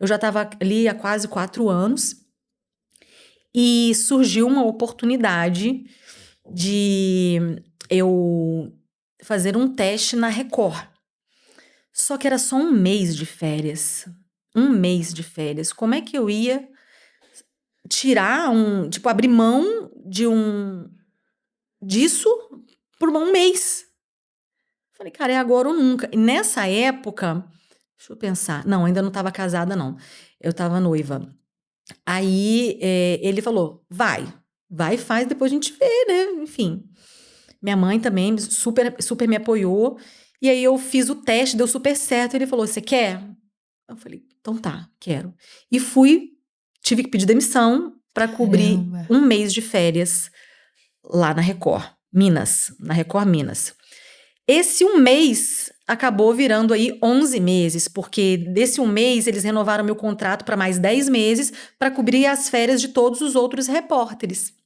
Eu já estava ali há quase 4 anos e surgiu uma oportunidade de eu fazer um teste na Record. Só que era só um mês de férias. Um mês de férias. Como é que eu ia tirar abrir mão disso por um mês? Falei, cara, é agora ou nunca. E nessa época, deixa eu pensar. Não, ainda não estava casada, não. Eu estava noiva. Aí ele falou, vai, faz, depois a gente vê, né? Enfim. Minha mãe também super, super me apoiou. E aí eu fiz o teste, deu super certo. Ele falou, você quer? Eu falei, então tá, quero. E tive que pedir demissão para cobrir Caramba. um mês de férias lá na Record Minas. Esse um mês acabou virando aí 11 meses, porque desse um mês eles renovaram meu contrato para mais 10 meses para cobrir as férias de todos os outros repórteres.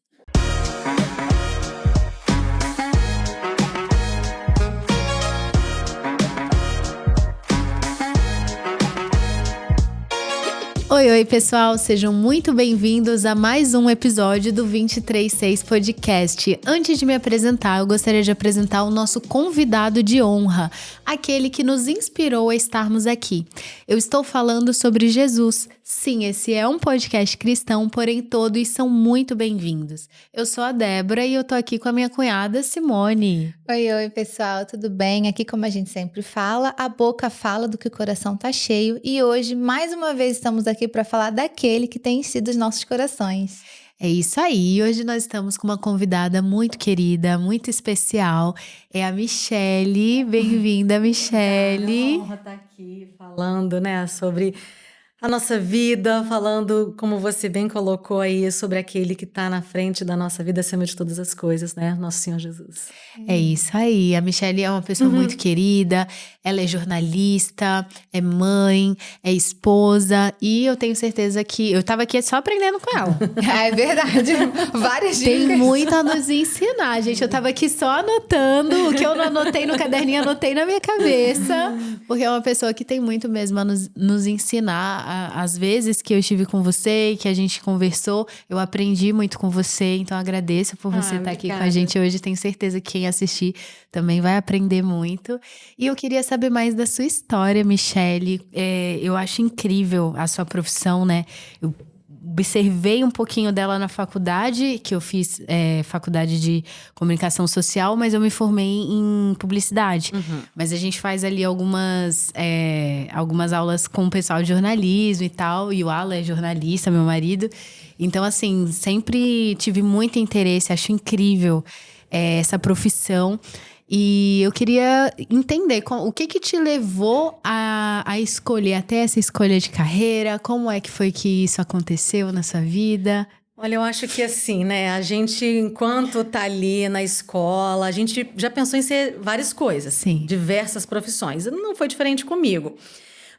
Oi, pessoal, sejam muito bem-vindos a mais um episódio do 236 Podcast. Antes de me apresentar, eu gostaria de apresentar o nosso convidado de honra, aquele que nos inspirou a estarmos aqui. Eu estou falando sobre Jesus. Sim, esse é um podcast cristão, porém todos são muito bem-vindos. Eu sou a Débora e eu tô aqui com a minha cunhada Simone. Oi, pessoal, tudo bem? Aqui, como a gente sempre fala, a boca fala do que o coração tá cheio e hoje, mais uma vez, estamos aqui para falar daquele que tem sido os nossos corações. É isso aí, hoje nós estamos com uma convidada muito querida, muito especial, é a Michele. Bem-vinda, Michele. É uma honra estar aqui falando, né, sobre a nossa vida, falando, como você bem colocou aí, sobre aquele que está na frente da nossa vida acima de todas as coisas, né? Nosso Senhor Jesus. É isso aí, a Michele é uma pessoa muito querida, ela é jornalista, é mãe, é esposa e eu tenho certeza que eu tava aqui só aprendendo com ela. É verdade, várias dicas. Tem muito a nos ensinar, gente. Eu tava aqui só anotando o que eu não anotei no caderninho, anotei na minha cabeça, porque é uma pessoa que tem muito mesmo a nos ensinar. Às vezes que eu estive com você e que a gente conversou, eu aprendi muito com você, então agradeço por você estar aqui com a gente hoje. Tenho certeza que quem assistir também vai aprender muito. E eu queria saber mais da sua história, Michele. Eu acho incrível a sua profissão, né? Eu observei um pouquinho dela na faculdade, que eu fiz faculdade de comunicação social, mas eu me formei em publicidade. Mas a gente faz ali algumas aulas com o pessoal de jornalismo e tal, e o Alan é jornalista, meu marido. Então, assim, sempre tive muito interesse, acho incrível essa profissão. E eu queria entender o que te levou a escolher, até essa escolha de carreira, como é que foi que isso aconteceu na sua vida? Olha, eu acho que assim, né, a gente, enquanto tá ali na escola, a gente já pensou em ser várias coisas. Sim. Diversas profissões. Não foi diferente comigo.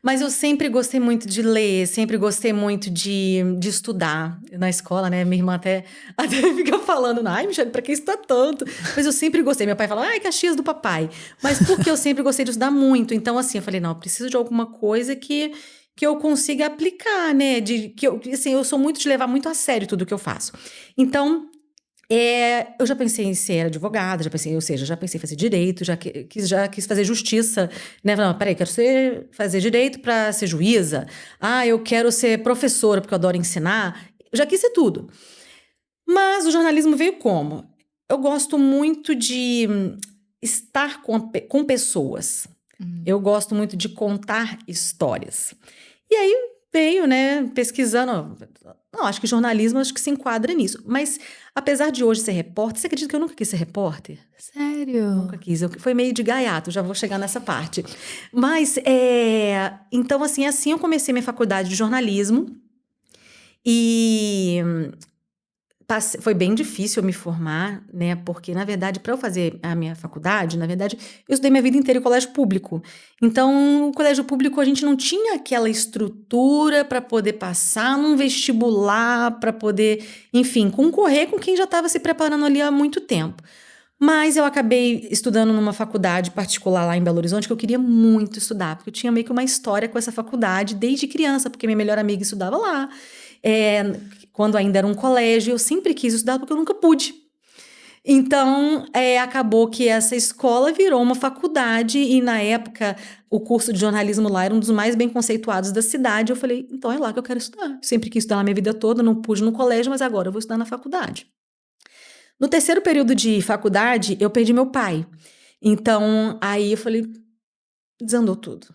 Mas eu sempre gostei muito de ler, sempre gostei muito de estudar na escola, né? Minha irmã até fica falando, ai, Michele, pra que estudar tanto? Mas eu sempre gostei. Meu pai fala, ai, Caxias do papai. Mas porque eu sempre gostei de estudar muito. Então, assim, eu falei, não, eu preciso de alguma coisa que eu consiga aplicar, né? Eu sou muito de levar muito a sério tudo que eu faço. Então, eu já pensei em ser advogada, já pensei em fazer direito, já quis fazer justiça, né? Falei, não, peraí, quero fazer direito para ser juíza. Ah, eu quero ser professora, porque eu adoro ensinar. Eu já quis ser tudo. Mas o jornalismo veio como? Eu gosto muito de estar com pessoas. Eu gosto muito de contar histórias. E aí veio, né, pesquisando. Não, acho que jornalismo se enquadra nisso. Mas, apesar de hoje ser repórter, você acredita que eu nunca quis ser repórter? Sério? Nunca quis. Foi meio de gaiato, já vou chegar nessa parte. Mas, então, assim eu comecei minha faculdade de jornalismo. E foi bem difícil eu me formar, né? Porque, na verdade, para eu fazer a minha faculdade, na verdade, eu estudei minha vida inteira em colégio público. Então, no colégio público, a gente não tinha aquela estrutura para poder passar num vestibular, para poder, enfim, concorrer com quem já estava se preparando ali há muito tempo. Mas eu acabei estudando numa faculdade particular lá em Belo Horizonte, que eu queria muito estudar, porque eu tinha meio que uma história com essa faculdade desde criança, porque minha melhor amiga estudava lá. Quando ainda era um colégio, eu sempre quis estudar porque eu nunca pude. Então, acabou que essa escola virou uma faculdade e, na época, o curso de jornalismo lá era um dos mais bem conceituados da cidade. Eu falei, então é lá que eu quero estudar. Eu sempre quis estudar na minha vida toda, não pude no colégio, mas agora eu vou estudar na faculdade. No terceiro período de faculdade, eu perdi meu pai. Então, aí eu falei, desandou tudo.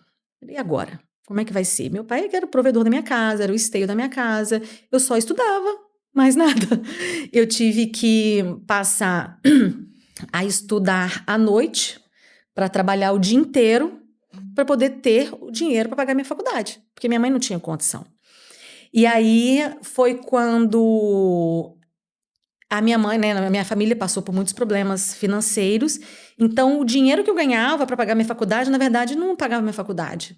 E agora? Como é que vai ser? Meu pai era o provedor da minha casa, era o esteio da minha casa. Eu só estudava, mais nada. Eu tive que passar a estudar à noite para trabalhar o dia inteiro para poder ter o dinheiro para pagar minha faculdade, porque minha mãe não tinha condição. E aí foi quando a minha mãe, né, a minha família passou por muitos problemas financeiros, então o dinheiro que eu ganhava para pagar minha faculdade, na verdade, não pagava minha faculdade.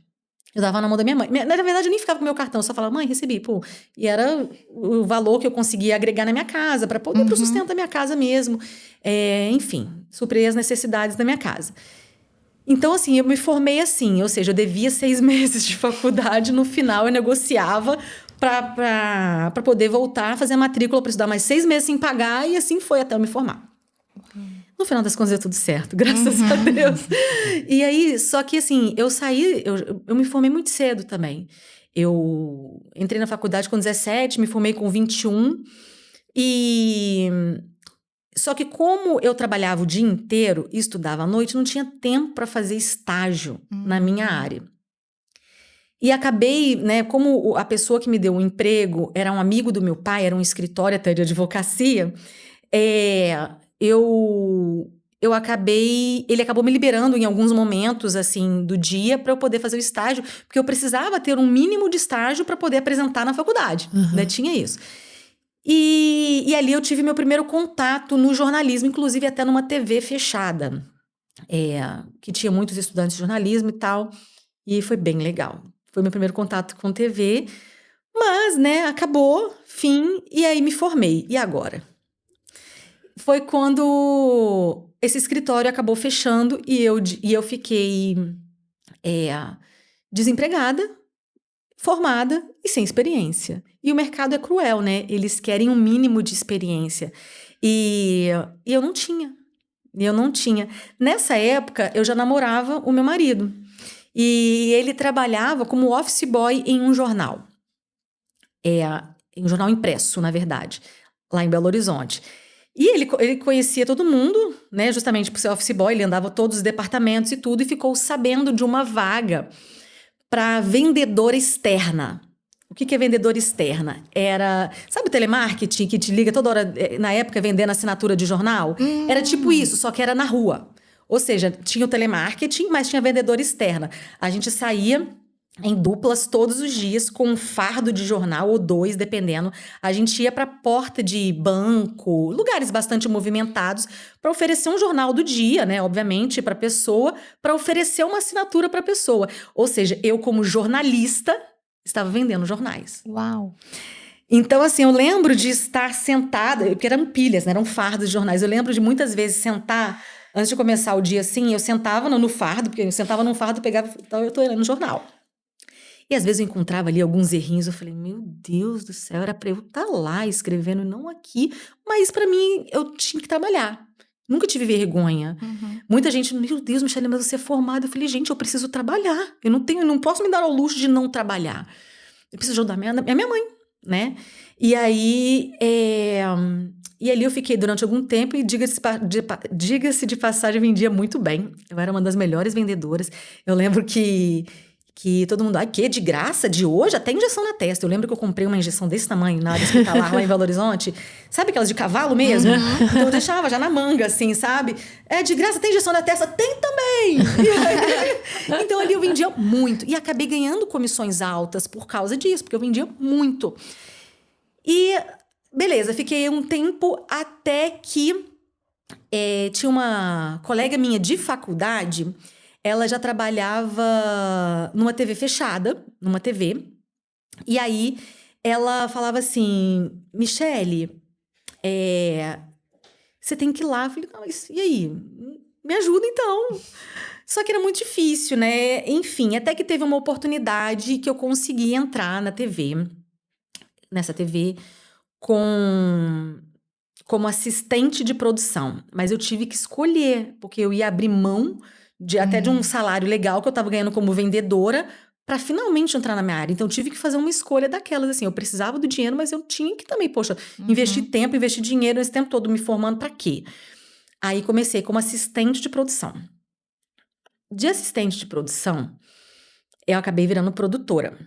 Eu dava na mão da minha mãe. Na verdade, eu nem ficava com o meu cartão, eu só falava, mãe, recebi, pô. E era o valor que eu conseguia agregar na minha casa, para poder pro sustento da minha casa mesmo. Enfim, suprir as necessidades da minha casa. Então, assim, eu me formei assim, ou seja, eu devia 6 meses de faculdade, no final eu negociava para poder voltar a fazer a matrícula para estudar mais 6 meses sem pagar, e assim foi até eu me formar. No final das contas, deu tudo certo, graças a Deus. E aí, só que assim, eu me formei muito cedo também. Eu entrei na faculdade com 17, me formei com 21. Só que como eu trabalhava o dia inteiro e estudava à noite, não tinha tempo para fazer estágio na minha área. E acabei, né, como a pessoa que me deu o emprego era um amigo do meu pai, era um escritório até de advocacia, ele acabou me liberando em alguns momentos, assim, do dia para eu poder fazer o estágio, porque eu precisava ter um mínimo de estágio para poder apresentar na faculdade, né? Tinha isso. E ali eu tive meu primeiro contato no jornalismo, inclusive até numa TV fechada, que tinha muitos estudantes de jornalismo e tal, e foi bem legal. Foi meu primeiro contato com TV, mas, né, acabou, fim, e aí me formei. E agora? Foi quando esse escritório acabou fechando e eu fiquei desempregada, formada e sem experiência. E o mercado é cruel, né? Eles querem um mínimo de experiência. E eu não tinha. Nessa época, eu já namorava o meu marido. E ele trabalhava como office boy em um jornal. Em um jornal impresso, na verdade, lá em Belo Horizonte. E ele conhecia todo mundo, né? Justamente por ser office boy, ele andava todos os departamentos e tudo, e ficou sabendo de uma vaga para vendedora externa. O que é vendedora externa? Sabe o telemarketing que te liga toda hora, na época, vendendo assinatura de jornal? Era tipo isso, só que era na rua. Ou seja, tinha o telemarketing, mas tinha vendedora externa. A gente saía em duplas todos os dias com um fardo de jornal ou 2, dependendo. A gente ia para a porta de banco, lugares bastante movimentados, para oferecer um jornal do dia, né? Obviamente, para a pessoa, para oferecer uma assinatura para a pessoa. Ou seja, eu, como jornalista, estava vendendo jornais. Uau! Então, assim, eu lembro de estar sentada, porque eram pilhas, né? Eram fardos de jornais. Eu lembro de muitas vezes sentar, antes de começar o dia assim, eu sentava no fardo, porque eu sentava num fardo, pegava, então eu tô lendo jornal. E às vezes eu encontrava ali alguns errinhos, eu falei, meu Deus do céu, era para eu estar lá escrevendo, não aqui. Mas para mim, eu tinha que trabalhar. Nunca tive vergonha. Muita gente, meu Deus, Michele, mas você é formada. Eu falei, gente, eu preciso trabalhar. Eu não posso me dar ao luxo de não trabalhar. Eu preciso ajudar a minha mãe, né? E aí, ali eu fiquei durante algum tempo e diga-se de passagem, eu vendia muito bem. Eu era uma das melhores vendedoras. Eu lembro que todo mundo, que de graça, de hoje, até injeção na testa. Eu lembro que eu comprei uma injeção desse tamanho na área hospitalar lá em Belo Horizonte. Sabe aquelas de cavalo mesmo? Então eu deixava já na manga, assim, sabe? De graça, tem injeção na testa? Tem também! Então ali eu vendia muito. E acabei ganhando comissões altas por causa disso, porque eu vendia muito. E, beleza, fiquei um tempo até que tinha uma colega minha de faculdade. Ela já trabalhava numa TV fechada, numa TV. E aí, ela falava assim, Michele, você tem que ir lá. Eu falei, não, mas e aí? Me ajuda então. Só que era muito difícil, né? Enfim, até que teve uma oportunidade que eu consegui entrar na TV, nessa TV, como assistente de produção. Mas eu tive que escolher, porque eu ia abrir mão até de um salário legal que eu estava ganhando como vendedora para finalmente entrar na minha área. Então, eu tive que fazer uma escolha daquelas, assim. Eu precisava do dinheiro, mas eu tinha que também, poxa, investir tempo, investir dinheiro esse tempo todo me formando para quê? Aí, comecei como assistente de produção. De assistente de produção, eu acabei virando produtora.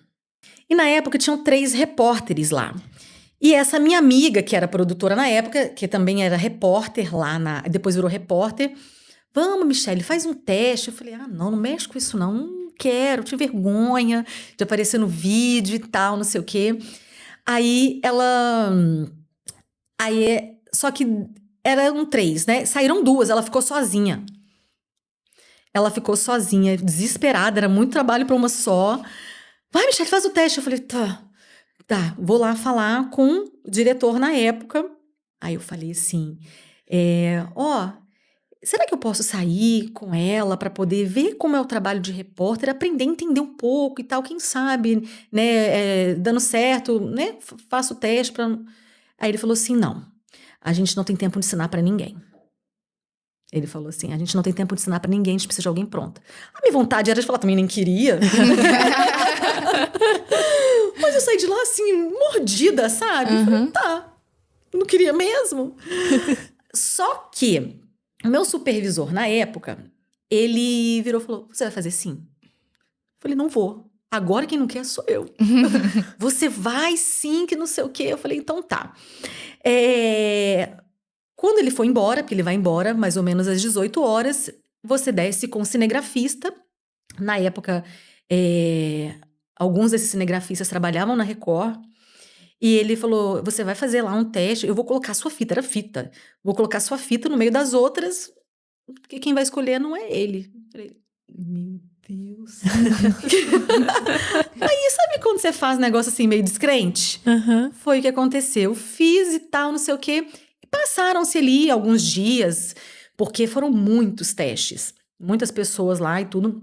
E na época tinham 3 repórteres lá. E essa minha amiga, que era produtora na época, que também era repórter lá, depois virou repórter. Vamos, Michele, faz um teste. Eu falei, não mexe com isso não quero, tive vergonha de aparecer no vídeo e tal, não sei o quê. Só que eram 3, né? Saíram 2, ela ficou sozinha. Desesperada, era muito trabalho para uma só. Vai, Michele, faz o teste. Eu falei, tá, vou lá falar com o diretor na época. Aí eu falei assim, será que eu posso sair com ela para poder ver como é o trabalho de repórter, aprender a entender um pouco e tal, quem sabe, né, dando certo, né, faço o teste para... Aí ele falou assim, não, a gente não tem tempo de ensinar para ninguém. Ele falou assim, a gente não tem tempo de ensinar pra ninguém, a gente precisa de alguém pronta. A minha vontade era de falar, também nem queria. Mas eu saí de lá assim, mordida, sabe? Falei, tá, eu não queria mesmo. Só que o meu supervisor na época, ele virou e falou, você vai fazer sim? Eu falei, não vou. Agora quem não quer sou eu. Você vai sim, que não sei o quê. Eu falei, então tá. Quando ele foi embora, porque ele vai embora mais ou menos às 18 horas, você desce com o cinegrafista. Na época, alguns desses cinegrafistas trabalhavam na Record. E ele falou, você vai fazer lá um teste, eu vou colocar sua fita, era fita. Vou colocar sua fita no meio das outras, porque quem vai escolher não é ele. Eu falei, meu Deus. Aí, sabe quando você faz um negócio assim meio descrente? Foi o que aconteceu. Fiz e tal, não sei o quê. Passaram-se ali alguns dias, porque foram muitos testes. Muitas pessoas lá e tudo.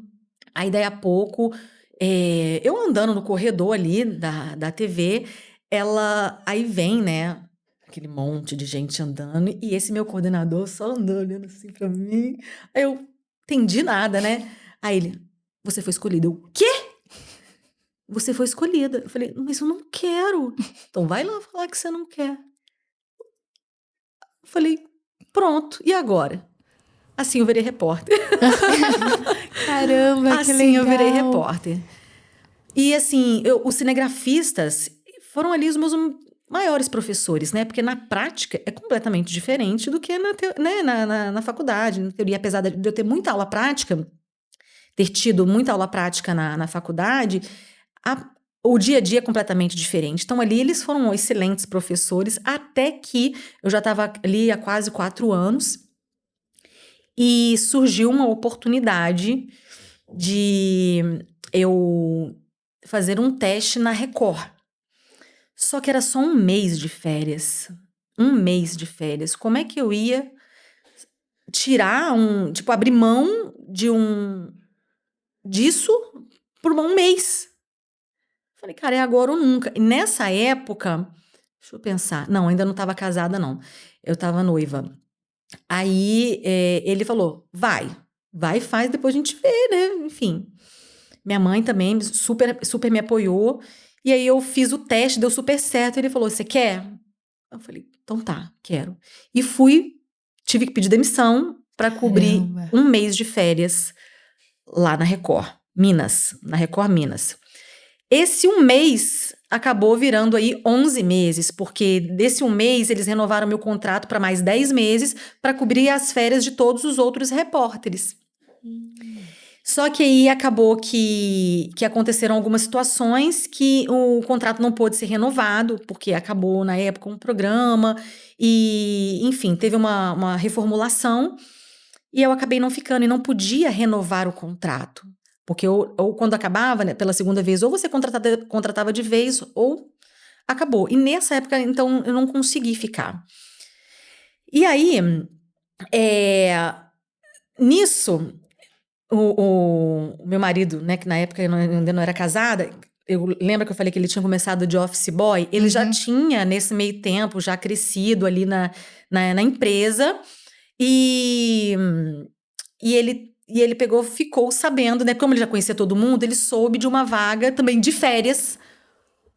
Aí, daí a pouco, eu andando no corredor ali da TV, aí vem, né, aquele monte de gente andando, e esse meu coordenador só andando, olhando assim pra mim. Aí eu entendi nada, né? Aí ele, você foi escolhida. Eu, quê? Você foi escolhida. Eu falei, mas eu não quero. Então vai lá falar que você não quer. Eu falei, pronto, e agora? Assim eu virei repórter. Caramba, que assim legal. eu virei repórter. E assim, os cinegrafistas foram ali os meus maiores professores, né? Porque na prática é completamente diferente do que na faculdade, na teoria. Apesar de eu ter muita aula prática, ter tido muita aula prática na faculdade, o dia a dia é completamente diferente. Então, ali eles foram excelentes professores, até que eu já estava ali há quase 4 anos e surgiu uma oportunidade de eu fazer um teste na Record. Só que era só 1 mês de férias. 1 mês de férias. Como é que eu ia tirar abrir mão disso por 1 mês? Falei, cara, é agora ou nunca. E nessa época, deixa eu pensar. Não, ainda não estava casada, não. Eu estava noiva. Aí, ele falou, vai, faz, depois a gente vê, né? Enfim. Minha mãe também super, super me apoiou. E aí, eu fiz o teste, deu super certo. Ele falou, você quer? Eu falei, então tá, quero. E tive que pedir demissão para cobrir 1 mês de férias lá na Record Minas. Esse 1 mês acabou virando aí 11 meses, porque desse 1 mês eles renovaram meu contrato para mais 10 meses para cobrir as férias de todos os outros repórteres. Só que aí acabou que aconteceram algumas situações que o contrato não pôde ser renovado, porque acabou na época um programa e, enfim, teve uma reformulação e eu acabei não ficando e não podia renovar o contrato. Porque ou quando acabava, né, pela segunda vez, ou você contratava de vez, ou acabou. E nessa época, então, eu não consegui ficar. E aí, nisso, o meu marido, né, que na época eu ainda não era casada, eu lembro que eu falei que ele tinha começado de office boy, ele já tinha, nesse meio tempo, já crescido ali na empresa, e ele ficou sabendo, né, como ele já conhecia todo mundo, ele soube de uma vaga também de férias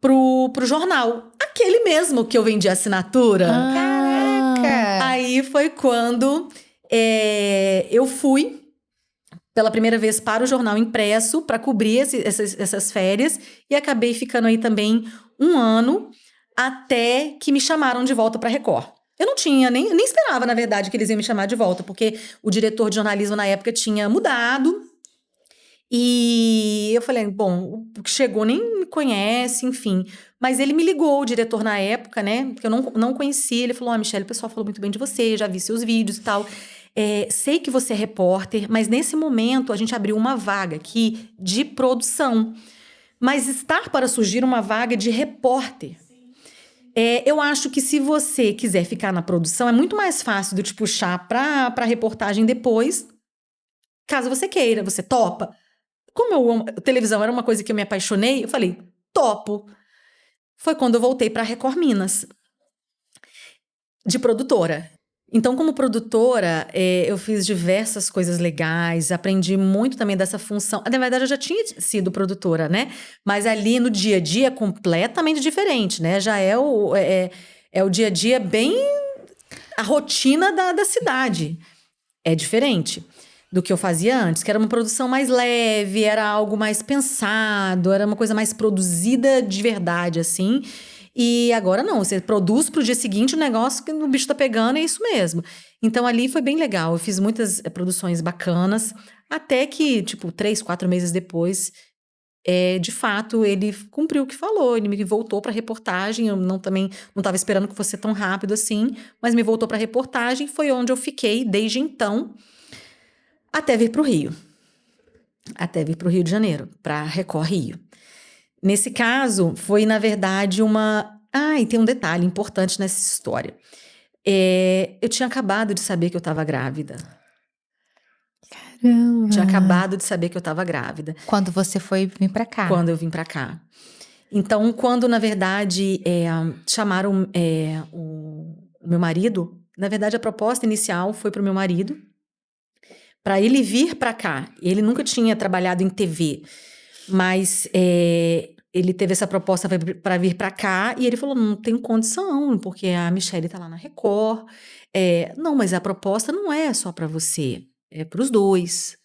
pro jornal. Aquele mesmo que eu vendi assinatura. Caraca! Aí foi quando eu fui pela primeira vez para o jornal impresso para cobrir essas férias e acabei ficando aí também 1 ano até que me chamaram de volta para Record. Eu não tinha, nem esperava, na verdade, que eles iam me chamar de volta, porque o diretor de jornalismo na época tinha mudado. E eu falei, bom, o que chegou nem me conhece, enfim. Mas ele me ligou, o diretor na época, né? Porque eu não conhecia. Ele falou, Michelle, o pessoal falou muito bem de você, já vi seus vídeos e tal. Sei que você é repórter, mas nesse momento a gente abriu uma vaga aqui de produção. Mas está para surgir uma vaga de repórter. Eu acho que se você quiser ficar na produção, é muito mais fácil de te puxar para reportagem depois, caso você queira, você topa. Como televisão era uma coisa que eu me apaixonei, eu falei, topo. Foi quando eu voltei para Record Minas, de produtora. Então, como produtora, eu fiz diversas coisas legais, aprendi muito também dessa função. Na verdade, eu já tinha sido produtora, né? Mas ali no dia a dia, completamente diferente, né? Já é o dia a dia bem... a rotina da cidade. É diferente do que eu fazia antes, que era uma produção mais leve, era algo mais pensado, era uma coisa mais produzida de verdade, assim. E agora não, você produz pro dia seguinte o negócio que o bicho tá pegando, é isso mesmo. Então ali foi bem legal, eu fiz muitas produções bacanas, até que, tipo, 3, 4 meses depois, de fato, ele cumpriu o que falou, ele me voltou pra reportagem, eu também não estava esperando que fosse tão rápido assim, mas me voltou pra reportagem, foi onde eu fiquei desde então, até vir pro Rio. Até vir pro Rio de Janeiro, pra Record Rio. Nesse caso, foi, na verdade, e tem um detalhe importante nessa história. Eu tinha acabado de saber que eu estava grávida. Caramba! Tinha acabado de saber que eu estava grávida. Quando você foi vir pra cá? Quando eu vim pra cá. Então, quando, na verdade, chamaram o meu marido, na verdade, a proposta inicial foi pro meu marido, para ele vir pra cá. Ele nunca tinha trabalhado em TV, mas ele teve essa proposta para vir para cá e ele falou, não tenho condição, porque a Michelle tá lá na Record. Não, mas a proposta não é só para você, é para os dois.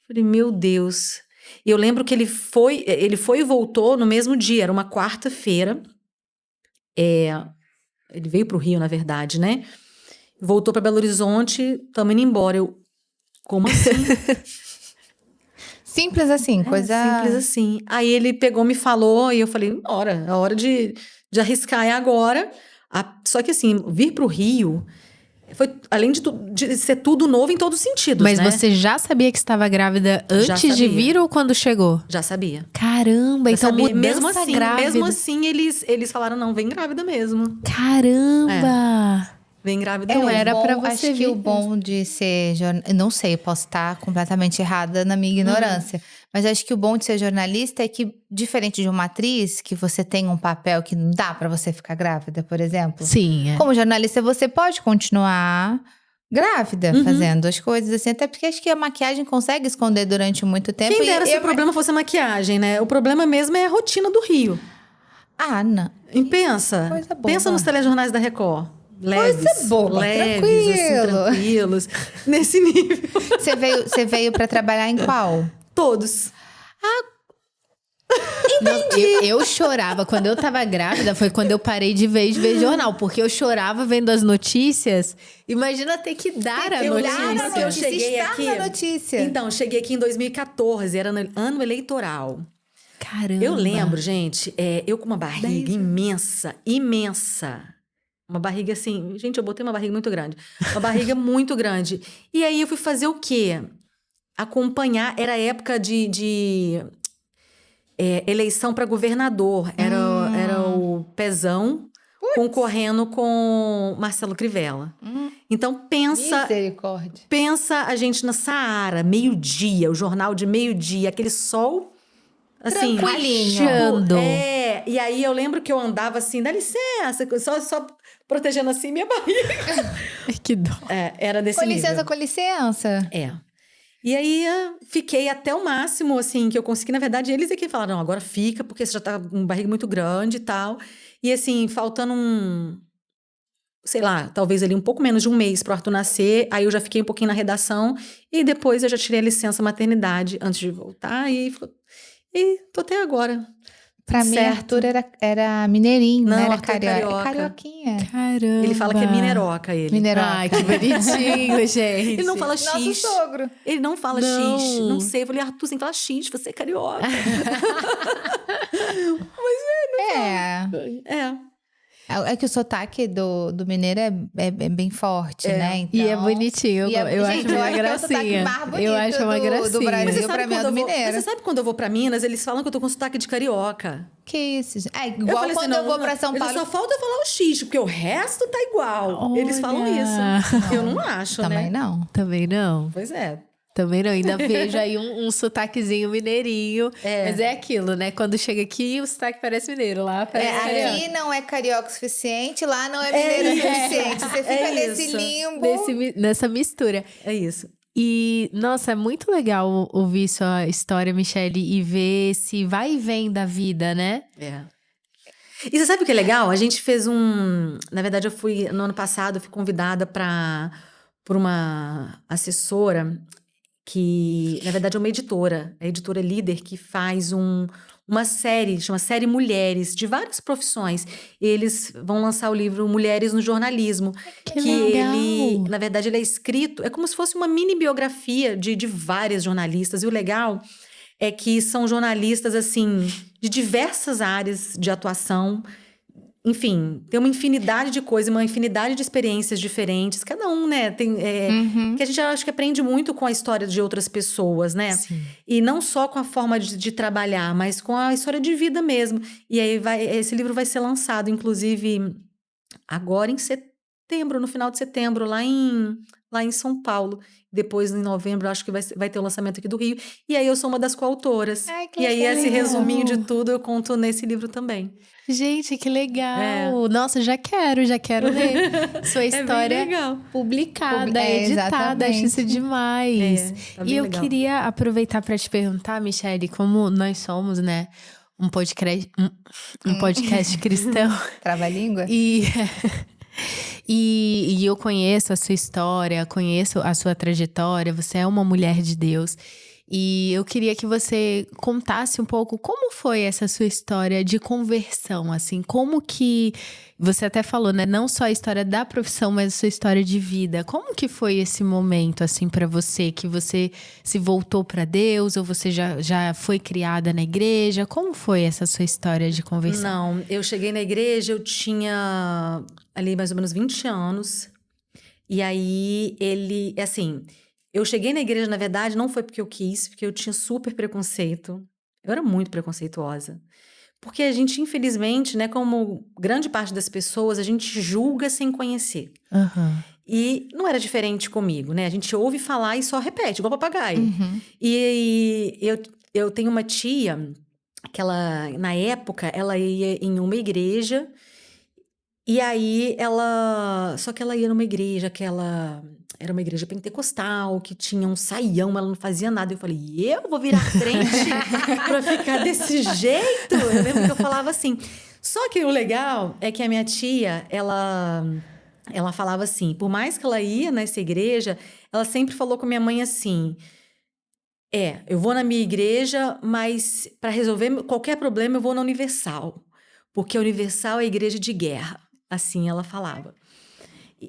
Eu falei, meu Deus. E eu lembro que ele foi e voltou no mesmo dia, era uma quarta-feira. Ele veio pro Rio, na verdade, né? Voltou para Belo Horizonte, estamos indo embora. Eu, como assim? Simples assim, coisa... Simples assim. Aí ele pegou, me falou, e eu falei, a hora de arriscar é agora. Só que assim, vir pro Rio, foi, além de ser tudo novo em todos os sentidos, Mas né? você já sabia que estava grávida Já antes de sabia. vir ou quando chegou? Já sabia. Caramba, Já então sabia. mudança grávida. Mesmo assim, eles falaram, não, vem grávida mesmo. Caramba! Vem grávida Não mesmo. era pra você Acho que vir o bom de ser jornalista... Não sei, eu posso estar completamente errada na minha ignorância. Mas acho que o bom de ser jornalista é que, diferente de uma atriz, que você tem um papel que não dá pra você ficar grávida, por exemplo. Sim, Como jornalista, você pode continuar grávida, fazendo as coisas assim. Até porque acho que a maquiagem consegue esconder durante muito tempo. Quem dera se o problema fosse a maquiagem, né? O problema mesmo é a rotina do Rio. Ah, não. E pensa. Coisa boba. Pensa nos telejornais da Record. Leves, Coisa boba, leves, assim, tranquilo. tranquilos. Nesse nível. Você veio pra trabalhar em qual? Todos. eu chorava. Quando eu tava grávida, foi quando eu parei de ver jornal. Porque eu chorava vendo as notícias. Imagina ter que dar a notícia. Eu cheguei estar aqui. na notícia. Então, cheguei aqui em 2014, era no ano eleitoral. Caramba. Eu lembro, gente, eu com uma barriga imensa. Uma barriga assim... Gente, eu botei uma barriga muito grande. Uma barriga muito grande. E aí eu fui fazer o quê? Acompanhar. Era época de eleição para governador. Era o Pezão concorrendo com Marcelo Crivella. Então, Misericórdia. pensa a gente na Saara, meio-dia, o jornal de meio-dia, aquele sol, assim... Tranquilinho. Rachando. E aí eu lembro que eu andava assim, dá licença, só protegendo assim minha barriga. Ai, que dó. Era desse Com nível. licença, com licença. E aí, fiquei até o máximo, assim, que eu consegui. Na verdade, eles é que falaram, não, agora fica, porque você já tá com barriga muito grande e tal. E assim, faltando sei lá, talvez ali um pouco menos de um mês pro Arthur nascer. Aí eu já fiquei um pouquinho na redação. E depois eu já tirei a licença maternidade antes de voltar. E tô até agora. Pra mim, Certo. Arthur era mineirinho, Não, não era Arthur é carioca. carioca. Carioquinha. Caramba. Ele fala que é mineroca, ele. Mineroca. Ai, que bonitinho, gente. Ele não fala X. Nosso sogro. Ele não fala Não. X. Não sei. Eu falei, Arthur, você tem que falar X, você é carioca. É que o sotaque do mineiro é bem forte, né? Então, E é bonitinho, eu acho gente, uma que é o sotaque gracinha. mais bonito Eu acho uma do gracinha. Brasil, pra mim, é quando do eu vou, mineiro. você sabe quando eu vou pra Minas, eles falam que eu tô com sotaque de carioca. Que isso, gente? É Eu igual falei quando assim, eu vou pra São Paulo. Só falta eu falar o X, porque o resto tá igual. Eles falam Olha. isso. Eu não acho, Também né? não. Também não. Pois é. Também não, ainda vejo aí um sotaquezinho mineirinho. Mas é aquilo, né? Quando chega aqui, o sotaque parece mineiro. Lá parece carioca. Aqui não é carioca o suficiente, lá não é mineiro o suficiente. Você fica nesse isso. limbo. Nessa mistura. É isso. E, nossa, é muito legal ouvir sua história, Michele, e ver esse vai e vem da vida, né? E você sabe o que é legal? A gente fez Na verdade, no ano passado, eu fui convidada por uma assessora que, na verdade, é uma editora. É a editora Líder, que faz uma série, chama Série Mulheres, de várias profissões. Eles vão lançar o livro Mulheres no Jornalismo. Que legal! Ele, na verdade, ele é escrito... É como se fosse uma mini biografia de várias jornalistas. E o legal é que são jornalistas, assim, de diversas áreas de atuação. Enfim, tem uma infinidade de coisas, uma infinidade de experiências diferentes. Cada um, né? Que a gente acho que aprende muito com a história de outras pessoas, né? Sim. E não só com a forma de trabalhar, mas com a história de vida mesmo. E aí esse livro vai ser lançado, inclusive, agora em setembro, no final de setembro, lá em São Paulo. Depois, em novembro, acho que vai ter o lançamento aqui do Rio. E aí eu sou uma das coautoras. Ai, que E aí esse legal. resuminho de tudo eu conto nesse livro também. Gente, que legal! Nossa, já quero ler sua história bem legal. publicada, É, editada. exatamente. Acho isso demais. Tá E bem eu legal. queria aproveitar para te perguntar, Michele, como nós somos, né, um podcast cristão. Trava-língua? E eu conheço a sua história, conheço a sua trajetória, você é uma mulher de Deus. E eu queria que você contasse um pouco como foi essa sua história de conversão, assim, como que... Você até falou, né? Não só a história da profissão, mas a sua história de vida. Como que foi esse momento, assim, pra você? Que você se voltou pra Deus? Ou você já foi criada na igreja? Como foi essa sua história de conversão? Não, eu cheguei na igreja, eu tinha ali mais ou menos 20 anos. E aí eu cheguei na igreja, na verdade, não foi porque eu quis, porque eu tinha super preconceito. Eu era muito preconceituosa. Porque a gente, infelizmente, né, como grande parte das pessoas, a gente julga sem conhecer. Aham. E não era diferente comigo, né? A gente ouve falar e só repete, igual papagaio. Uhum. E eu tenho uma tia que na época, ela ia em uma igreja. E aí, só que ela ia numa igreja que era uma igreja pentecostal, que tinha um saião, ela não fazia nada. Eu falei, eu vou virar crente pra ficar desse jeito? Eu lembro que eu falava assim. Só que o legal é que a minha tia, ela falava assim, por mais que ela ia nessa igreja, ela sempre falou com a minha mãe assim, eu vou na minha igreja, mas para resolver qualquer problema eu vou na Universal, porque a Universal é a igreja de guerra. Assim ela falava.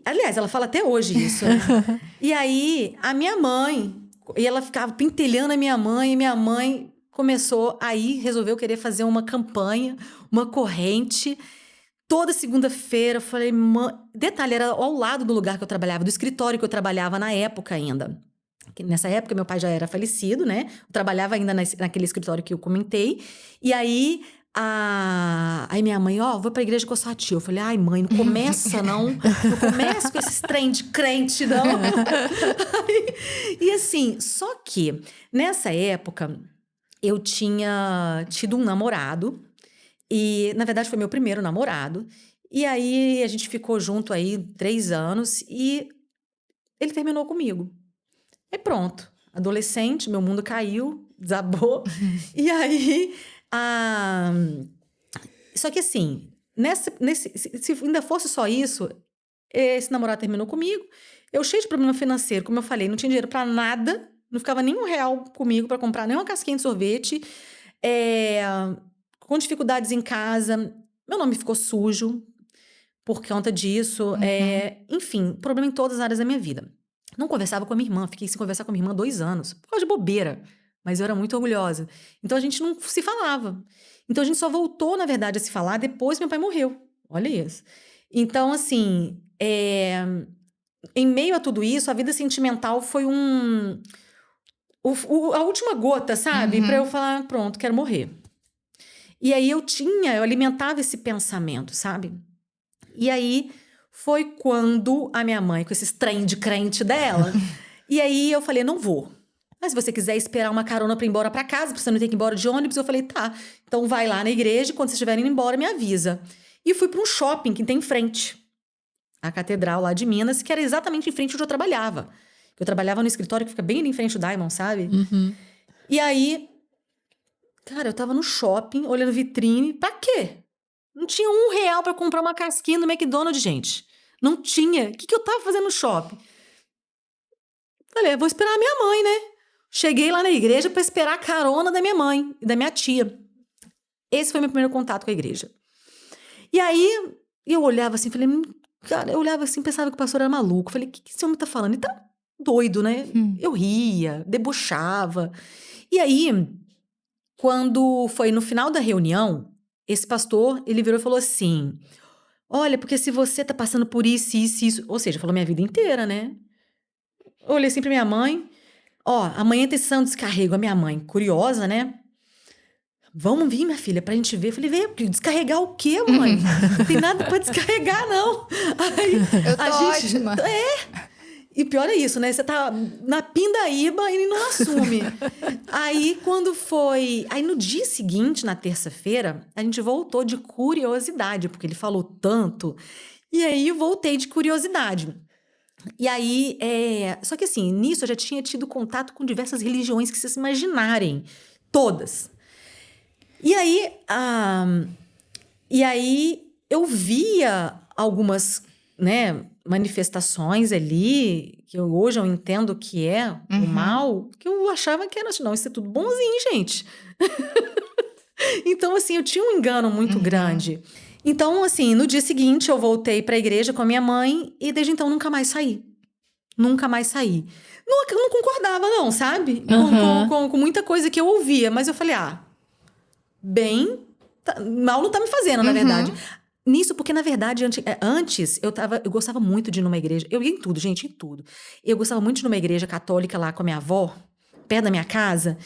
Aliás, ela fala até hoje isso, né? E aí, a minha mãe... E ela ficava pentelhando a minha mãe. E minha mãe começou resolveu querer fazer uma campanha, uma corrente. Toda segunda-feira, eu falei... Detalhe, era ao lado do lugar que eu trabalhava, do escritório que eu trabalhava na época ainda. Nessa época, meu pai já era falecido, né? Eu trabalhava ainda naquele escritório que eu comentei. E aí... Aí minha mãe, vou pra igreja com a sua tia. Eu falei, ai mãe, não começa não. Não começa com esses trem de crente, não. E assim, só que nessa época eu tinha tido um namorado. E na verdade foi meu primeiro namorado. E aí a gente ficou junto aí 3 anos e ele terminou comigo. E pronto. Adolescente, meu mundo caiu, desabou. E aí... Só que assim, se ainda fosse só isso, esse namorado terminou comigo, eu cheio de problema financeiro, como eu falei, não tinha dinheiro pra nada, não ficava nem R$1 comigo pra comprar nem uma casquinha de sorvete, com dificuldades em casa, meu nome ficou sujo por conta disso, enfim, problema em todas as áreas da minha vida. Não conversava com a minha irmã, fiquei sem conversar com a minha irmã 2 anos, por causa de bobeira. Mas eu era muito orgulhosa. Então, a gente não se falava. Então, a gente só voltou, na verdade, a se falar depois que meu pai morreu. Olha isso. Então, assim, em meio a tudo isso, a vida sentimental foi a última gota, sabe? Pra eu falar, pronto, quero morrer. E aí, eu alimentava esse pensamento, sabe? E aí, foi quando a minha mãe, com esses trem de crente dela, e aí eu falei, não vou. Mas se você quiser esperar uma carona pra ir embora pra casa, pra você não ter que ir embora de ônibus, eu falei, tá. Então vai lá na igreja, quando vocês estiverem indo embora, me avisa. E fui pra um shopping que tem em frente. A catedral lá de Minas, que era exatamente em frente onde eu trabalhava. Eu trabalhava no escritório que fica bem ali em frente do Diamond, sabe? E aí, cara, eu tava no shopping, olhando vitrine. Pra quê? Não tinha R$1 pra comprar uma casquinha no McDonald's, gente. Não tinha. O que eu tava fazendo no shopping? Falei, vou esperar a minha mãe, né? Cheguei lá na igreja para esperar a carona da minha mãe e da minha tia. Esse foi meu primeiro contato com a igreja. E aí, eu olhava assim, falei... Cara, eu olhava assim, pensava que o pastor era maluco. Falei, o que esse homem tá falando? Ele tá doido, né? Eu ria, debochava. E aí, quando foi no final da reunião, esse pastor, ele virou e falou assim... Olha, porque se você tá passando por isso, isso, isso... Ou seja, falou minha vida inteira, né? Eu olhei assim pra minha mãe... amanhã tem sessão de descarrego. A minha mãe, curiosa, né? Vamos vir, minha filha, pra gente ver. Eu falei, vem, descarregar o quê, mãe? Não tem nada pra descarregar, não. Aí, eu tô ótima. E pior é isso, né? Você tá na pindaíba e não assume. Aí, quando foi... Aí, no dia seguinte, na terça-feira, a gente voltou de curiosidade, porque ele falou tanto. E aí, eu voltei de curiosidade. E aí, só que assim, nisso eu já tinha tido contato com diversas religiões que vocês imaginarem. Todas. E aí eu via algumas, né, manifestações ali, que hoje eu entendo que é o mal, que eu achava que era assim, não, isso é tudo bonzinho, gente. Então, assim, eu tinha um engano muito grande. Então, assim, no dia seguinte eu voltei pra igreja com a minha mãe e desde então nunca mais saí. Nunca mais saí. Não concordava não, sabe? Com muita coisa que eu ouvia. Mas eu falei, mal não tá me fazendo, na verdade. Nisso, porque na verdade, antes eu gostava muito de ir numa igreja. Eu ia em tudo, gente, em tudo. Eu gostava muito de ir numa igreja católica lá com a minha avó, perto da minha casa.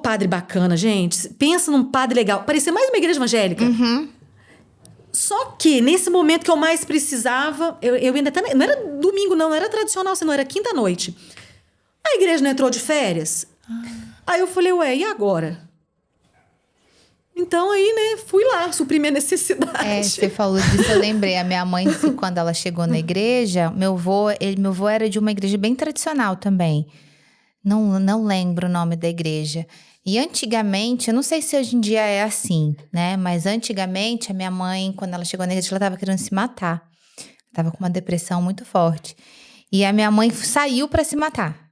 Padre bacana, gente. Pensa num padre legal. Parecia mais uma igreja evangélica. Só que, nesse momento que eu mais precisava... Eu ainda até... Não era domingo, não era tradicional, senão era quinta-noite. A igreja não entrou de férias. Aí eu falei, e agora? Então, aí, né, fui lá suprir minha necessidade. Você falou disso, eu lembrei. A minha mãe, quando ela chegou na igreja, meu avô era de uma igreja bem tradicional também. Não lembro o nome da igreja. E antigamente, eu não sei se hoje em dia é assim, né? Mas antigamente, a minha mãe, quando ela chegou na igreja, ela estava querendo se matar. Estava com uma depressão muito forte. E a minha mãe saiu para se matar.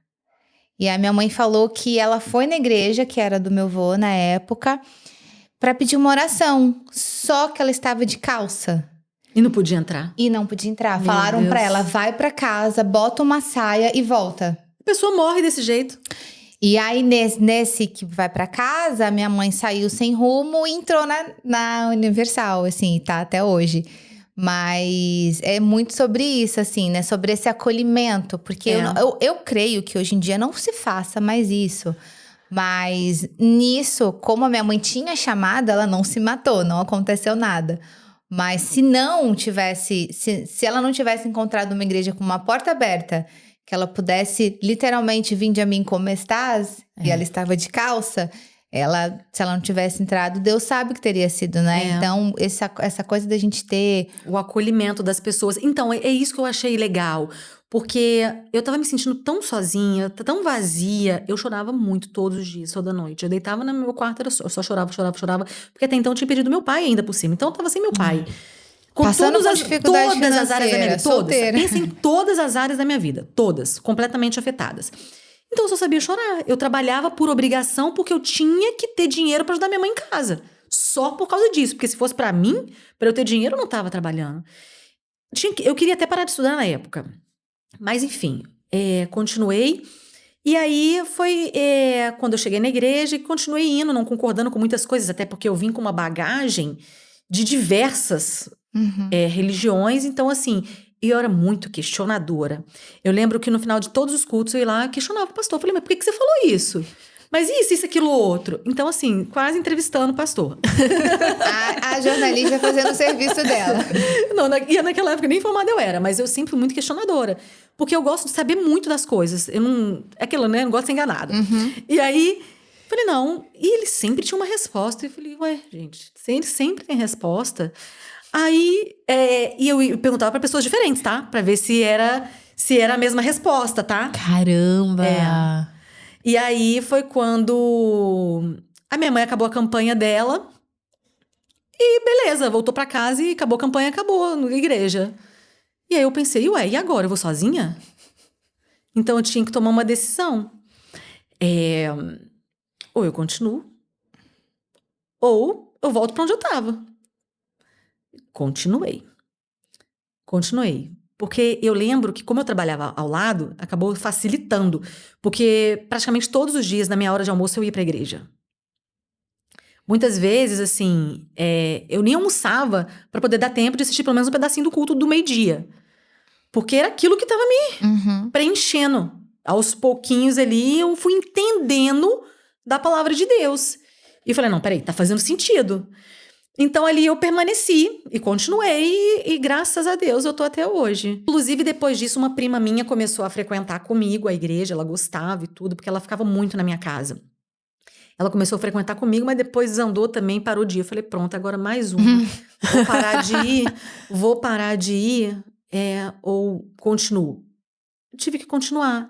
E a minha mãe falou que ela foi na igreja, que era do meu avô na época, para pedir uma oração. Só que ela estava de calça. E não podia entrar. E não podia entrar. Falaram para ela, vai para casa, bota uma saia e volta. A pessoa morre desse jeito. E aí, nesse que vai pra casa, a minha mãe saiu sem rumo e entrou na Universal, assim, tá até hoje. Mas é muito sobre isso, assim, né? Sobre esse acolhimento. Porque eu creio que hoje em dia não se faça mais isso. Mas nisso, como a minha mãe tinha chamado, ela não se matou, não aconteceu nada. Mas se ela não tivesse encontrado uma igreja com uma porta aberta, que ela pudesse literalmente vir a mim como estás, e ela estava de calça, se ela não tivesse entrado, Deus sabe que teria sido, né? Então, essa coisa da gente ter o acolhimento das pessoas. Então, é isso que eu achei legal. Porque eu tava me sentindo tão sozinha, tão vazia. Eu chorava muito todos os dias, toda noite. Eu deitava no meu quarto, eu só chorava. Porque até então eu tinha perdido meu pai ainda por cima. Então eu tava sem meu pai. Com passando todas por as dificuldade áreas da minha vida. Todas. solteira. Pensa em todas as áreas da minha vida. Todas. Completamente afetadas. Então eu só sabia chorar. Eu trabalhava por obrigação porque eu tinha que ter dinheiro pra ajudar minha mãe em casa. Só por causa disso. Porque se fosse pra mim, pra eu ter dinheiro, eu não tava trabalhando. Eu queria até parar de estudar na época. Mas enfim, continuei. E aí foi quando eu cheguei na igreja e continuei indo, não concordando com muitas coisas, até porque eu vim com uma bagagem de diversas religiões. Então, assim, eu era muito questionadora. Eu lembro que no final de todos os cultos eu ia lá e questionava o pastor. Eu falei, mas por que você falou isso? Mas isso, aquilo, outro. Então, assim, quase entrevistando o pastor. A jornalista fazendo o serviço dela. Não, e naquela época nem formada eu era, mas eu sempre fui muito questionadora. Porque eu gosto de saber muito das coisas. Eu não... É aquilo, né? Eu não gosto de ser enganada. E aí, falei, não. E ele sempre tinha uma resposta. E eu falei, ué, gente, ele sempre tem resposta. Aí, e eu perguntava pra pessoas diferentes, tá? Pra ver se era a mesma resposta, tá? Caramba! E aí foi quando a minha mãe acabou a campanha dela. E beleza, voltou pra casa e acabou a campanha, acabou na igreja. E aí eu pensei, ué, e agora? Eu vou sozinha? Então eu tinha que tomar uma decisão. Ou eu continuo, ou eu volto pra onde eu tava. Continuei. Porque eu lembro que, como eu trabalhava ao lado, acabou facilitando. Porque praticamente todos os dias, na minha hora de almoço, eu ia pra igreja. Muitas vezes, assim, eu nem almoçava para poder dar tempo de assistir pelo menos um pedacinho do culto do meio-dia. Porque era aquilo que estava me preenchendo. Aos pouquinhos ali, eu fui entendendo da palavra de Deus. E eu falei, não, peraí, tá fazendo sentido. Então, ali eu permaneci e continuei. E graças a Deus, eu tô até hoje. Inclusive, depois disso, uma prima minha começou a frequentar comigo a igreja. Ela gostava e tudo, porque ela ficava muito na minha casa. Ela começou a frequentar comigo, mas depois desandou também, parou de ir. Eu falei, pronto, agora mais uma. Vou parar de ir, ou continuo? Eu tive que continuar.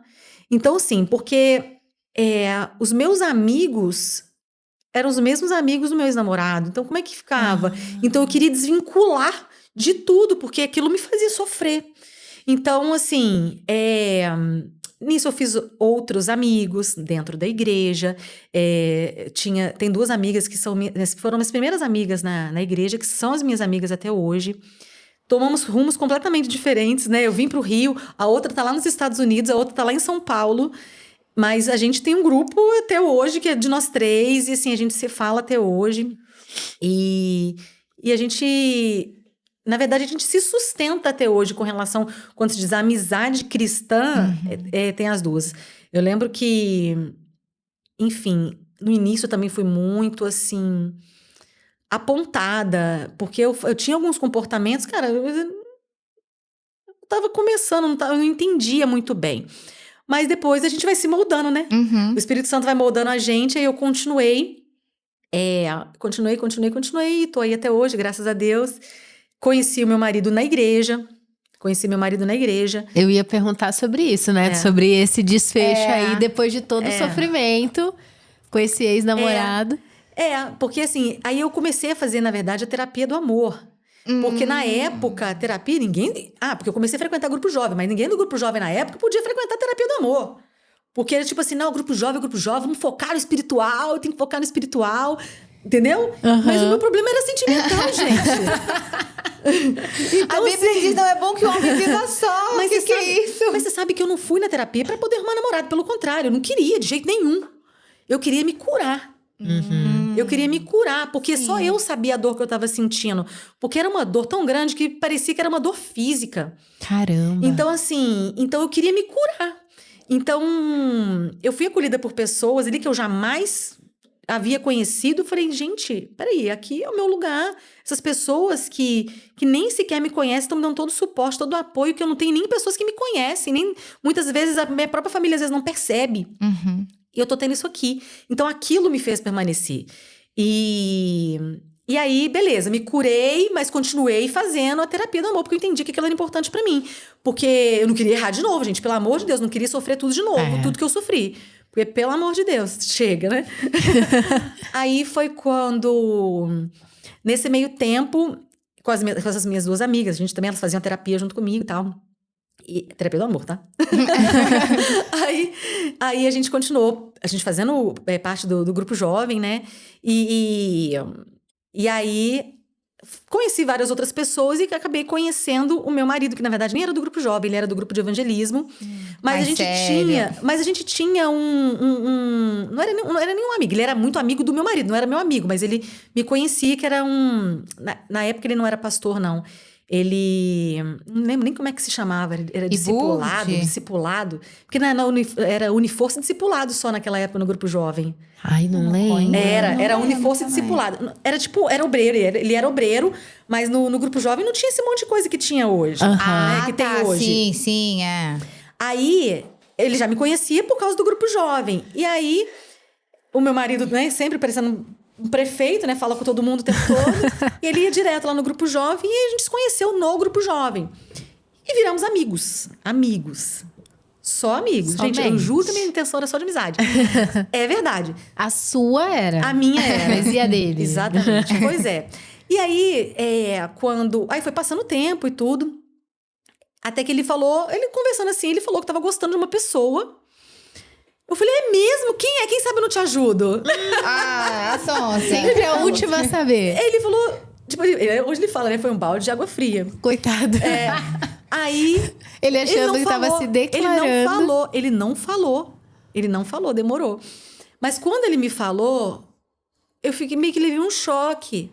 Então, assim, porque os meus amigos eram os mesmos amigos do meu ex-namorado. Então, como é que ficava? Então, eu queria desvincular de tudo, porque aquilo me fazia sofrer. Então, assim, nisso eu fiz outros amigos dentro da igreja. Tem 2 amigas que foram minhas primeiras amigas na igreja, que são as minhas amigas até hoje. Tomamos rumos completamente diferentes, né? Eu vim pro Rio, a outra tá lá nos Estados Unidos, a outra tá lá em São Paulo. Mas a gente tem um grupo até hoje, que é de nós 3, e assim, a gente se fala até hoje. E a gente... Na verdade, a gente se sustenta até hoje com relação... Quando se diz a amizade cristã, tem as 2. Eu lembro que, enfim, no início eu também fui muito, assim, apontada. Porque eu tinha alguns comportamentos, cara, eu tava começando, eu não entendia muito bem. Mas depois a gente vai se moldando, né? O Espírito Santo vai moldando a gente, aí eu continuei. Continuei, e tô aí até hoje, graças a Deus. Conheci meu marido na igreja. Eu ia perguntar sobre isso, né? Sobre esse desfecho aí, depois de todo o sofrimento, com esse ex-namorado. Porque assim, aí eu comecei a fazer, na verdade, a terapia do amor. Porque na época, a terapia, ninguém... porque eu comecei a frequentar grupo jovem, mas ninguém do grupo jovem na época podia frequentar a terapia do amor. Porque era tipo assim, não, grupo jovem, vamos focar no espiritual, tem que focar no espiritual, entendeu? Mas o meu problema era sentimental, gente. Então, a Bíblia diz, não é bom que o homem viva só. Mas que é isso? Mas você sabe que eu não fui na terapia pra poder arrumar namorado. Pelo contrário, eu não queria de jeito nenhum. Eu queria me curar. Eu queria me curar, porque só eu sabia a dor que eu tava sentindo. Porque era uma dor tão grande que parecia que era uma dor física. Caramba. Então, assim, eu queria me curar. Então, eu fui acolhida por pessoas ali que eu jamais havia conhecido. Falei, gente, peraí, aqui é o meu lugar. Essas pessoas que nem sequer me conhecem estão me dando todo o suporte, todo o apoio, que eu não tenho nem pessoas que me conhecem, nem muitas vezes a minha própria família às vezes não percebe. E eu tô tendo isso aqui. Então, aquilo me fez permanecer. E aí, beleza, me curei, mas continuei fazendo a terapia do amor, porque eu entendi que aquilo era importante pra mim. Porque eu não queria errar de novo, gente, pelo amor de Deus, não queria sofrer tudo de novo, tudo que eu sofri. Porque, pelo amor de Deus, chega, né? Aí foi quando, nesse meio tempo, com essas minhas duas amigas, a gente também, elas faziam terapia junto comigo e tal. E, terapia do amor, tá? aí a gente continuou, a gente fazendo parte do grupo jovem, né? E aí, conheci várias outras pessoas e acabei conhecendo o meu marido, que na verdade nem era do grupo jovem, ele era do grupo de evangelismo. Mas a gente tinha não era nenhum amigo, ele era muito amigo do meu marido, não era meu amigo, mas ele me conhecia que era na época ele não era pastor, não. Ele, não lembro nem como é que se chamava, era discipulado, porque era Uniforça e discipulado só naquela época no grupo jovem. Ai, não lembro. Era Uniforça e discipulado. Era obreiro, ele era obreiro, mas no grupo jovem não tinha esse monte de coisa que tinha hoje. Né, que tem hoje. Sim, é. Aí, ele já me conhecia por causa do grupo jovem. E aí, o meu marido, né, sempre parecendo um prefeito, né, fala com todo mundo o tempo todo. E ele ia direto lá no grupo jovem e a gente se conheceu no grupo jovem. E viramos amigos. Amigos. Só amigos. Somente. Gente, eu juro que a minha intenção era só de amizade. É verdade. A sua era. A minha era. Mas e a dele? Exatamente. Pois é. E aí, Aí foi passando o tempo e tudo. Até que ele conversando assim, ele falou que tava gostando de uma pessoa. Eu falei, é mesmo? Quem é? Quem sabe eu não te ajudo? A Sonsa. Sempre a última a saber. Ele falou... Tipo, hoje ele fala, né? Foi um balde de água fria. Coitado. Aí... Ele achando que tava se declarando. Ele não falou, demorou. Mas quando ele me falou, eu fiquei meio que levei um choque.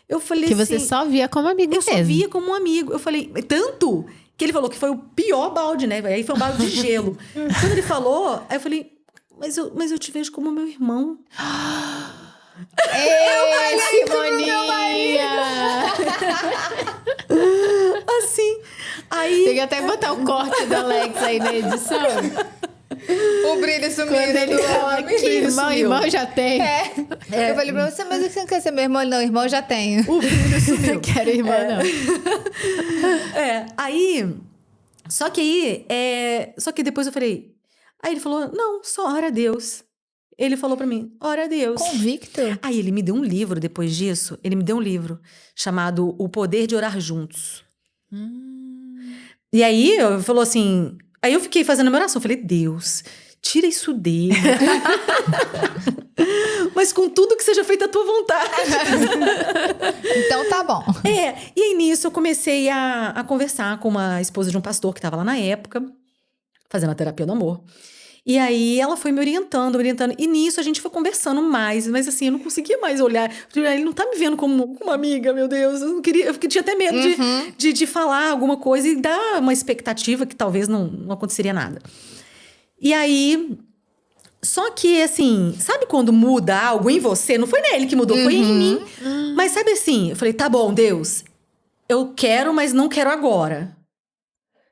Eu falei que assim... você só via como amigo mesmo. Eu só via como um amigo. Eu falei, tanto que ele falou que foi o pior balde, né? Aí foi um balde de gelo. Quando ele falou, aí eu falei, mas eu te vejo como meu irmão. Ei, Simoninha! Assim, aí... Tem que até botar o corte da Alex aí na edição. O brilho sumiu. Quando ele fala que irmão já tem. Eu falei pra você, mas você não quer ser meu irmão? Não, irmão já tenho. O brilho sumiu. Não quero irmão, não. Aí... Só que depois eu falei... Aí ele falou, não, só ora a Deus. Ele falou pra mim, ora a Deus. Convicto. Aí ele me deu um livro depois disso. Ele me deu um livro chamado O Poder de Orar Juntos. E aí, ele falou assim... Aí eu fiquei fazendo a minha oração. Eu falei, Deus, tira isso dele. Mas com tudo que seja feita a tua vontade. Então tá bom. E aí nisso eu comecei a conversar com uma esposa de um pastor que estava lá na época, fazendo a terapia do amor. E aí ela foi me orientando. E nisso a gente foi conversando mais. Mas assim, eu não conseguia mais olhar. Ele não tá me vendo como uma amiga, meu Deus. Eu não queria, eu tinha até medo de falar alguma coisa e dar uma expectativa que talvez não aconteceria nada. E aí... Só que, assim, sabe quando muda algo em você? Não foi nele que mudou, foi em mim. Mas sabe assim, eu falei, tá bom, Deus, eu quero, mas não quero agora.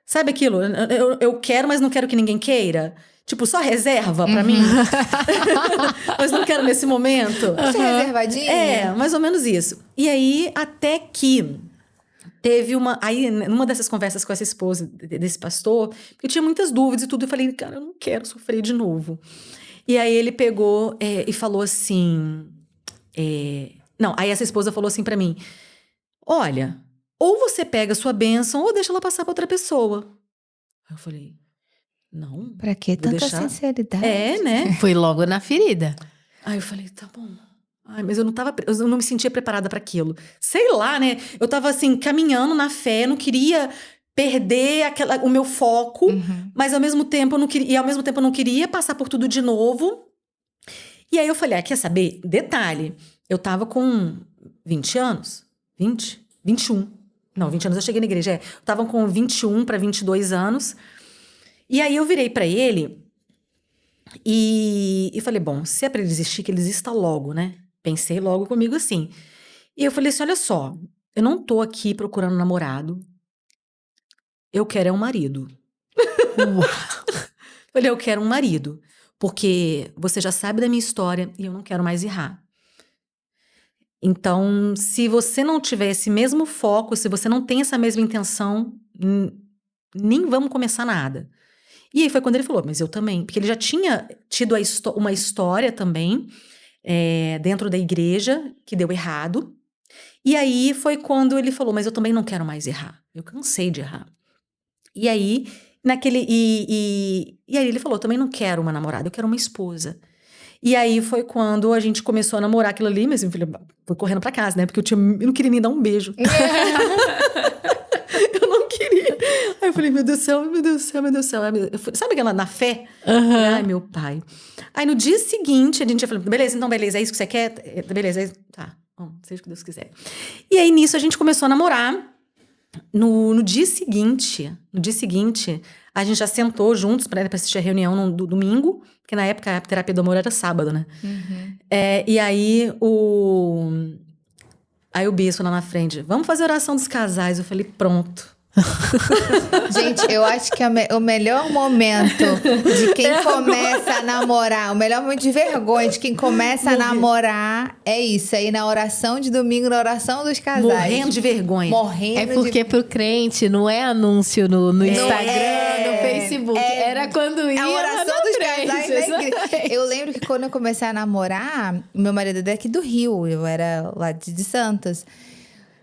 Sabe aquilo? Eu quero, mas não quero que ninguém queira. Tipo, só reserva pra mim. Mas não quero nesse momento. Deixa reservadinha. Mais ou menos isso. E aí, até que teve aí, numa dessas conversas com essa esposa desse pastor, eu tinha muitas dúvidas e tudo, eu falei, cara, eu não quero sofrer de novo. E aí ele pegou e falou assim... Não, aí essa esposa falou assim pra mim, olha, ou você pega a sua bênção ou deixa ela passar pra outra pessoa. Aí eu falei, não. Pra que tanta sinceridade? Né? Foi logo na ferida. Aí eu falei, tá bom. Ai, mas eu não me sentia preparada para aquilo. Sei lá, né? Eu tava assim, caminhando na fé, não queria perder o meu foco, mas ao mesmo tempo eu não queria passar por tudo de novo. E aí eu falei, quer saber? Detalhe, eu tava com 20 anos, 21. Não, 20 anos eu cheguei na igreja, Eu tava com 21 para 22 anos. E aí eu virei para ele E falei, bom, se é pra ele desistir, que ele desista logo, né? Pensei logo comigo assim. E eu falei assim, olha só, eu não tô aqui procurando namorado. Eu quero é um marido. Falei, eu quero um marido. Porque você já sabe da minha história e eu não quero mais errar. Então, se você não tiver esse mesmo foco, se você não tem essa mesma intenção, nem vamos começar nada. E aí foi quando ele falou, mas eu também. Porque ele já tinha tido uma história também dentro da igreja que deu errado. E aí foi quando ele falou, mas eu também não quero mais errar. Eu cansei de errar. E aí, e aí ele falou, também não quero uma namorada, eu quero uma esposa. E aí foi quando a gente começou a namorar aquilo ali, mas meu filho foi correndo pra casa, né? Porque eu não queria nem dar um beijo. Eu não queria. Aí eu falei, meu Deus do céu, meu Deus do céu, meu Deus do céu. Sabe aquela na fé? Ai, meu pai. Aí no dia seguinte, a gente já falou, beleza, então beleza, é isso que você quer? Beleza, tá, bom, seja o que Deus quiser. E aí nisso a gente começou a namorar. No dia seguinte, a gente já sentou juntos pra assistir a reunião no domingo, porque na época a terapia do amor era sábado, né? E aí o bispo lá na frente, vamos fazer a oração dos casais. Eu falei, pronto. Gente, eu acho que o melhor momento de quem começa a namorar, o melhor momento de vergonha de quem começa a namorar é isso, aí na oração de domingo, na oração dos casais. Morrendo de vergonha. Porque pro crente não é anúncio no Instagram, no Facebook. Era quando ia a oração na dos frente, casais na igreja. Eu lembro que quando eu comecei a namorar, meu marido é daqui do Rio, eu era lá de Santos.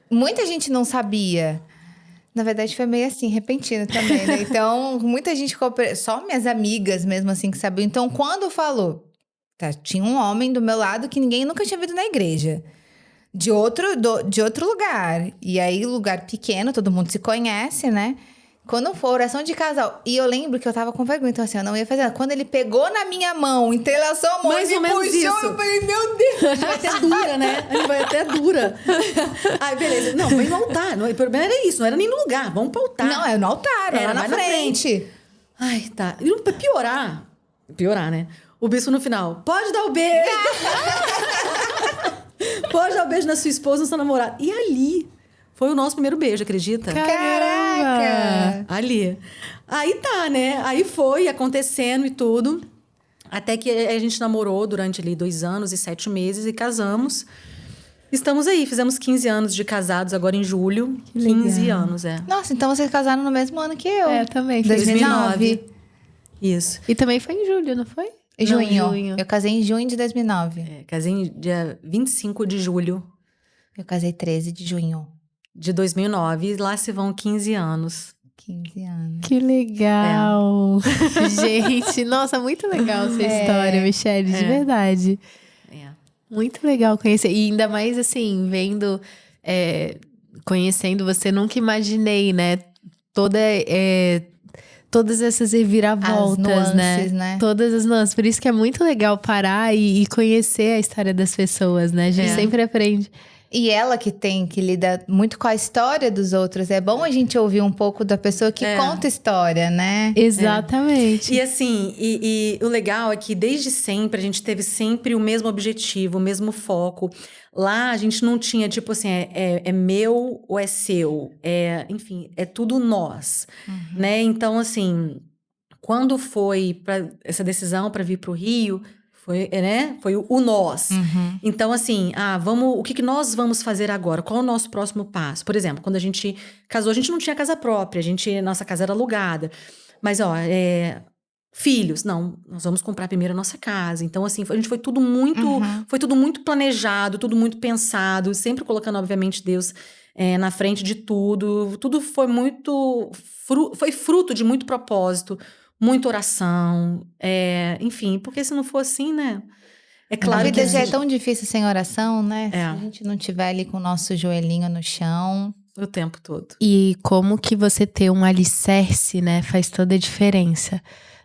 Muita gente não sabia. Na verdade, foi meio assim, repentino também, né? Então, muita gente... Só minhas amigas mesmo assim que sabiam. Então, quando falou... Tá, tinha um homem do meu lado que ninguém nunca tinha visto na igreja. De outro lugar. E aí, lugar pequeno, todo mundo se conhece, né? Quando for oração de casal. E eu lembro que eu tava com vergonha, então assim, eu não ia fazer nada. Quando ele pegou na minha mão, entrelaçou a mão mais e ou menos puxou, isso. eu falei, meu Deus! A gente vai até dura, né? A gente vai até dura. Aí, beleza. Não, foi no altar. O problema era isso, não era nem no lugar. Vamos pro altar. Não, é no altar, era lá na frente. Ai, tá. E pra piorar, né? O bispo no final, pode dar o beijo. Pode dar o beijo na sua esposa, na sua namorada. E ali... Foi o nosso primeiro beijo, acredita? Caraca! Ali. Aí tá, né? Aí foi acontecendo e tudo. Até que a gente namorou durante ali 2 anos e 7 meses e casamos. Estamos aí, fizemos 15 anos de casados agora em julho. Que 15 legal. anos, Nossa, então vocês casaram no mesmo ano que eu. É, também. 2009. Isso. E também foi em julho, não foi? Junho. Eu casei em junho de 2009. Casei em dia 25 de julho Eu casei 13 de junho. de 2009. E lá se vão 15 anos. 15 anos. Que legal! Gente, nossa, muito legal essa história, Michelle, de verdade. Muito legal conhecer. E ainda mais, assim, vendo, conhecendo você, nunca imaginei, né? Todas essas reviravoltas, as nuances, né? Todas as nuances. Por isso que é muito legal parar e conhecer a história das pessoas, né? A gente sempre aprende. E ela que lida muito com a história dos outros. É bom a gente ouvir um pouco da pessoa que conta história, né? Exatamente. E assim, e o legal é que desde sempre a gente teve sempre o mesmo objetivo, o mesmo foco. Lá a gente não tinha tipo assim, é meu ou é seu? Enfim, é tudo nós, né? Então assim, quando foi para essa decisão para vir para o Rio, foi o nós. Então, assim, o que nós vamos fazer agora? Qual é o nosso próximo passo? Por exemplo, quando a gente casou, a gente não tinha casa própria, nossa casa era alugada. Mas, filhos, não, nós vamos comprar primeiro a nossa casa. Então, assim, a gente foi tudo muito planejado, tudo muito pensado, sempre colocando, obviamente, Deus na frente de tudo. Tudo foi foi fruto de muito propósito, muita oração, enfim, porque se não for assim, né? É claro a vida que já é tão difícil sem oração, né? É. Se a gente não tiver ali com o nosso joelhinho no chão. O tempo todo. E como que você ter um alicerce, né, faz toda a diferença.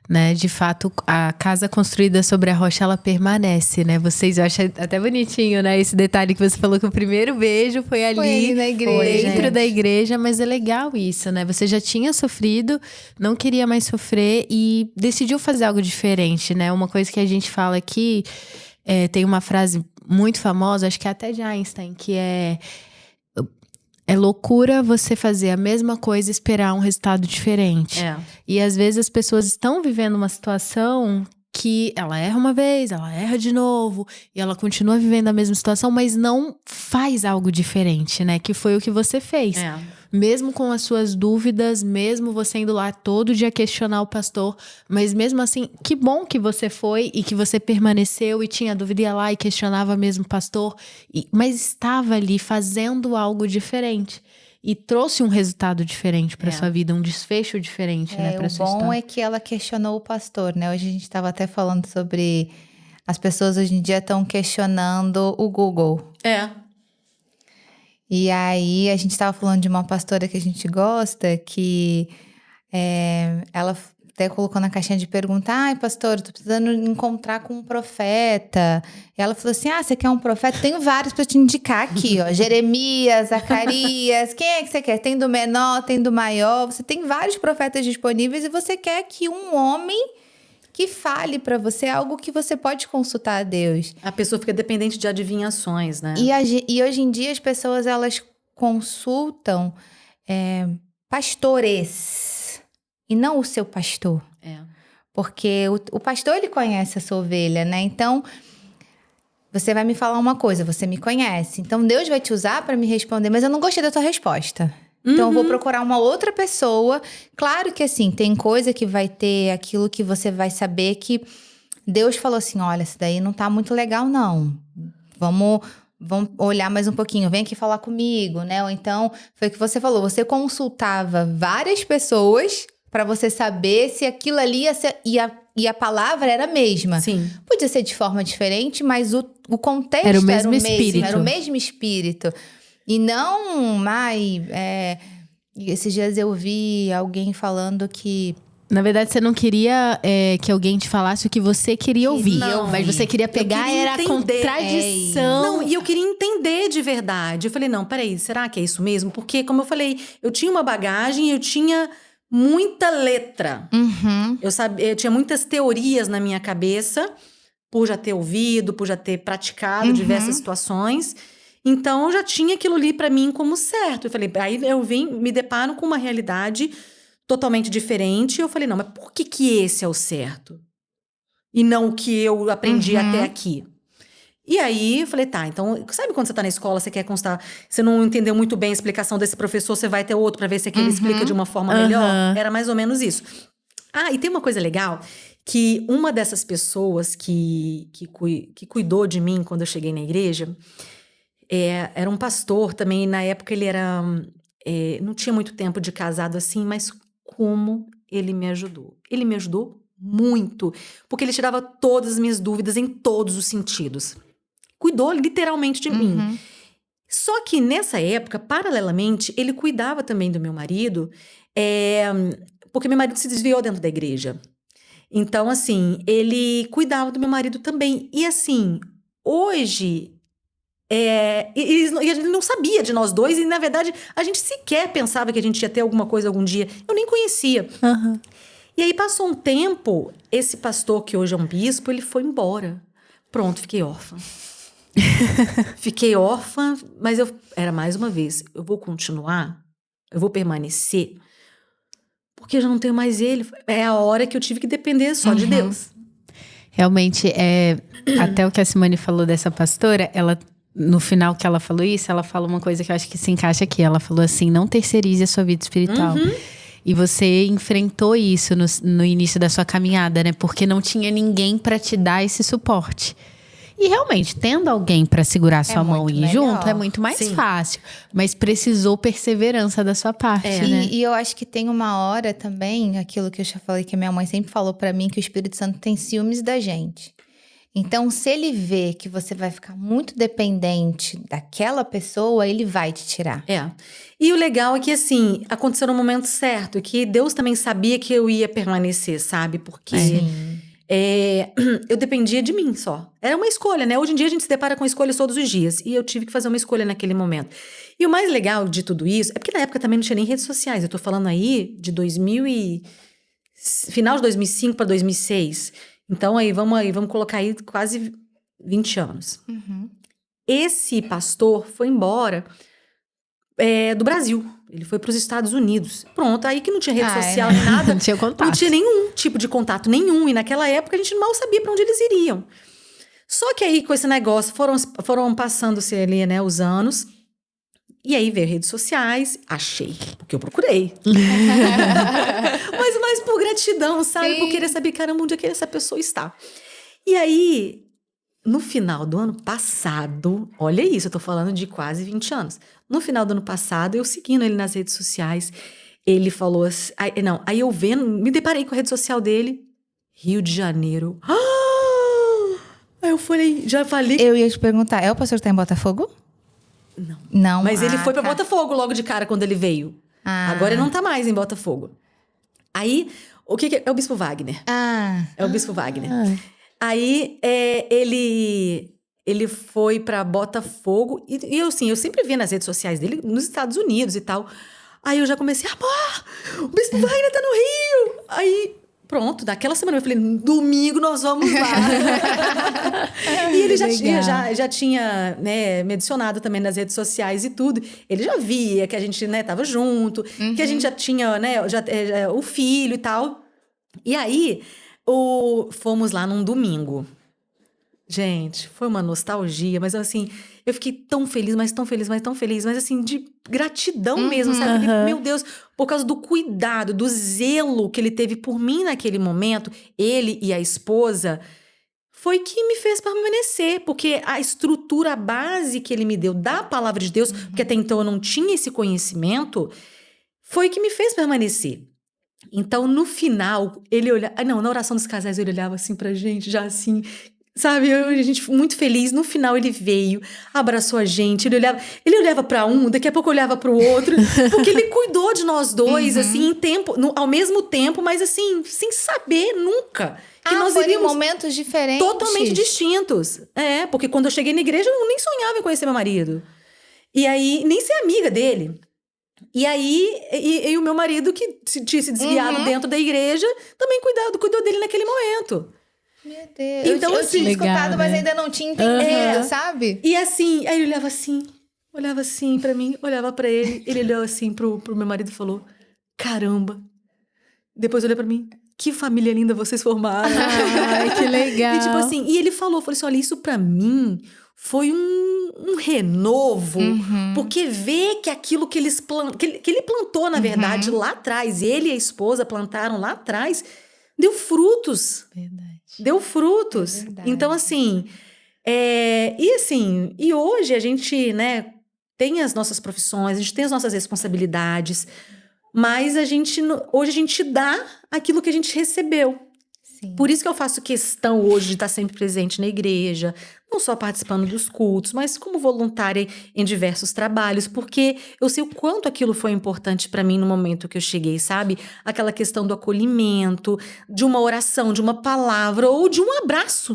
né? De fato, a casa construída sobre a rocha, ela permanece, né? Vocês, eu acho até bonitinho, né? Esse detalhe que você falou que o primeiro beijo foi ali na igreja. dentro da igreja, mas é legal isso, né? Você já tinha sofrido, não queria mais sofrer e decidiu fazer algo diferente, né? Uma coisa que a gente fala aqui, tem uma frase muito famosa, acho que é até de Einstein, que é loucura você fazer a mesma coisa e esperar um resultado diferente. E às vezes as pessoas estão vivendo uma situação que ela erra uma vez, ela erra de novo, e ela continua vivendo a mesma situação, mas não faz algo diferente, né? Que foi o que você fez. Mesmo com as suas dúvidas, mesmo você indo lá todo dia questionar o pastor, mas mesmo assim, que bom que você foi e que você permaneceu e tinha dúvida, ia lá e questionava mesmo o pastor, mas estava ali fazendo algo diferente. E trouxe um resultado diferente para sua vida, um desfecho diferente, né, para sua história. O bom é que ela questionou o pastor, né? Hoje a gente estava até falando sobre as pessoas hoje em dia estão questionando o Google. E aí a gente estava falando de uma pastora que a gente gosta, que ela até colocou na caixinha de pergunta: ai, pastor, eu tô precisando encontrar com um profeta. E ela falou assim: você quer um profeta? Tenho vários para te indicar aqui, ó. Jeremias, Zacarias, quem é que você quer? Tem do menor, tem do maior. Você tem vários profetas disponíveis e você quer que um homem que fale para você algo que você pode consultar a Deus. A pessoa fica dependente de adivinhações, né? E hoje em dia as pessoas, elas consultam pastores e não o seu pastor. Porque o pastor, ele conhece a sua ovelha, né? Então, você vai me falar uma coisa, você me conhece. Então, Deus vai te usar para me responder, mas eu não gostei da tua resposta. Então, eu vou procurar uma outra pessoa. Claro que, assim, tem coisa que vai ter aquilo que você vai saber que Deus falou assim: olha, isso daí não tá muito legal, não. Vamos olhar mais um pouquinho, vem aqui falar comigo, né? Ou então, foi o que você falou, você consultava várias pessoas para você saber se aquilo ali ia ser, e a palavra era a mesma. Sim. Podia ser de forma diferente, mas o contexto era o mesmo espírito. Era o mesmo espírito. E não, esses dias eu vi alguém falando que... Na verdade, você não queria que alguém te falasse o que você queria ouvir. Não, mas você queria pegar, era a contradição. Não, e eu queria entender de verdade. Eu falei, não, peraí, será que é isso mesmo? Porque, como eu falei, eu tinha uma bagagem, eu tinha muita letra. Eu tinha muitas teorias na minha cabeça, por já ter ouvido, por já ter praticado diversas situações. Então, eu já tinha aquilo ali pra mim como certo. Eu falei, aí eu me deparo com uma realidade totalmente diferente. E eu falei, não, mas por que esse é o certo? E não o que eu aprendi até aqui? E aí, eu falei, tá, então... Sabe quando você tá na escola, você quer constar... Você não entendeu muito bem a explicação desse professor, você vai ter outro pra ver se aquele explica de uma forma melhor? Era mais ou menos isso. E tem uma coisa legal, que uma dessas pessoas que cuidou de mim quando eu cheguei na igreja... era um pastor também, na época ele era... não tinha muito tempo de casado assim, mas como ele me ajudou. Ele me ajudou muito, porque ele tirava todas as minhas dúvidas em todos os sentidos. Cuidou literalmente de mim. Só que nessa época, paralelamente, ele cuidava também do meu marido, porque meu marido se desviou dentro da igreja. Então, assim, ele cuidava do meu marido também. E assim, hoje... e a gente não sabia de nós dois, e na verdade a gente sequer pensava que a gente ia ter alguma coisa algum dia. Eu nem conhecia. E aí passou um tempo, esse pastor que hoje é um bispo, ele foi embora. Pronto, fiquei órfã. Fiquei órfã, mas era mais uma vez, eu vou continuar, eu vou permanecer, porque eu já não tenho mais ele. É a hora que eu tive que depender só de Deus. Realmente, até o que a Simone falou dessa pastora, ela... No final que ela falou isso, ela fala uma coisa que eu acho que se encaixa aqui. Ela falou assim, não terceirize a sua vida espiritual. E você enfrentou isso no início da sua caminhada, né? Porque não tinha ninguém pra te dar esse suporte. E realmente, tendo alguém pra segurar a sua mão e ir junto, é muito mais fácil. Mas precisou perseverança da sua parte, né? E eu acho que tem uma hora também, aquilo que eu já falei, que a minha mãe sempre falou pra mim, que o Espírito Santo tem ciúmes da gente. Então, se ele vê que você vai ficar muito dependente daquela pessoa, ele vai te tirar. É. E o legal é que, assim, aconteceu no momento certo. Que Deus também sabia que eu ia permanecer, sabe? Porque eu dependia de mim só. Era uma escolha, né? Hoje em dia a gente se depara com escolhas todos os dias. E eu tive que fazer uma escolha naquele momento. E o mais legal de tudo isso é porque na época também não tinha nem redes sociais. Eu tô falando aí de final de 2005 para 2006. Então vamos colocar aí quase 20 anos. Esse pastor foi embora do Brasil. Ele foi para os Estados Unidos. Pronto, aí que não tinha rede social nem nada. Não tinha contato. Não tinha nenhum tipo de contato, nenhum. E naquela época a gente mal sabia para onde eles iriam. Só que aí com esse negócio foram passando-se ali, né, os anos. E aí veio redes sociais, achei, porque eu procurei. mas mais por gratidão, sabe? Sim. Por querer saber, caramba, onde é que essa pessoa está. E aí, no final do ano passado, olha isso, eu tô falando de quase 20 anos. No final do ano passado, eu seguindo ele nas redes sociais, ele falou assim, aí eu vendo, me deparei com a rede social dele, Rio de Janeiro. Aí eu falei, Eu ia te perguntar, é o pastor que tá em Botafogo? Não. Não. Mas ele foi pra tá. Botafogo logo de cara quando ele veio. Agora ele não tá mais em Botafogo. Aí, o que é o Bispo Wagner? É o Bispo Wagner. Aí, ele foi pra Botafogo. E eu, assim, eu sempre via nas redes sociais dele, nos Estados Unidos e tal. Aí eu já comecei, amor, o Bispo Wagner tá no Rio. Aí, pronto, daquela semana eu falei, domingo nós vamos lá. E ele já tinha, né, me adicionado também nas redes sociais e tudo. Ele já via que a gente, né, tava junto, que a gente já tinha, né, o filho e tal. E aí, fomos lá num domingo. Gente, foi uma nostalgia, mas assim, eu fiquei tão feliz, mas tão feliz, mas tão feliz, mas assim, de gratidão mesmo, sabe? Porque, meu Deus, por causa do cuidado, do zelo que ele teve por mim naquele momento, ele e a esposa, foi que me fez permanecer, porque a estrutura, a base que ele me deu da palavra de Deus, porque até então eu não tinha esse conhecimento, foi que me fez permanecer. Então, no final, ele olhava... na oração dos casais, ele olhava assim pra gente, já assim... Sabe, a gente muito feliz. No final ele veio, abraçou a gente, ele olhava pra um, daqui a pouco olhava pro outro, porque ele cuidou de nós dois, assim, ao mesmo tempo, mas assim, sem saber nunca. Que nós foram iríamos momentos diferentes. totalmente distintos. Porque quando eu cheguei na igreja, eu nem sonhava em conhecer meu marido. E aí, nem ser amiga dele. E aí, e o meu marido, que tinha se desviado dentro da igreja, também cuidou dele naquele momento. Meu Deus. Então, eu assim, tinha legal, escutado, mas né? ainda não tinha entendido, É. sabe? E assim, aí ele olhava assim pra mim, olhava pra ele, ele olhou assim pro meu marido e falou, caramba. Depois olhou pra mim, que família linda vocês formaram. Ai, que legal. E tipo assim, e ele falou assim, olha, isso pra mim foi um renovo, porque ver que aquilo que ele plantou, na verdade, lá atrás, ele e a esposa plantaram lá atrás, deu frutos. Verdade. Deu frutos. É verdade. Então, assim... E hoje a gente, né, tem as nossas profissões, a gente tem as nossas responsabilidades, mas hoje a gente dá aquilo que a gente recebeu. Sim. Por isso que eu faço questão hoje de estar sempre presente na igreja, não só participando dos cultos, mas como voluntária em diversos trabalhos, porque eu sei o quanto aquilo foi importante para mim no momento que eu cheguei, sabe? Aquela questão do acolhimento, de uma oração, de uma palavra ou de um abraço.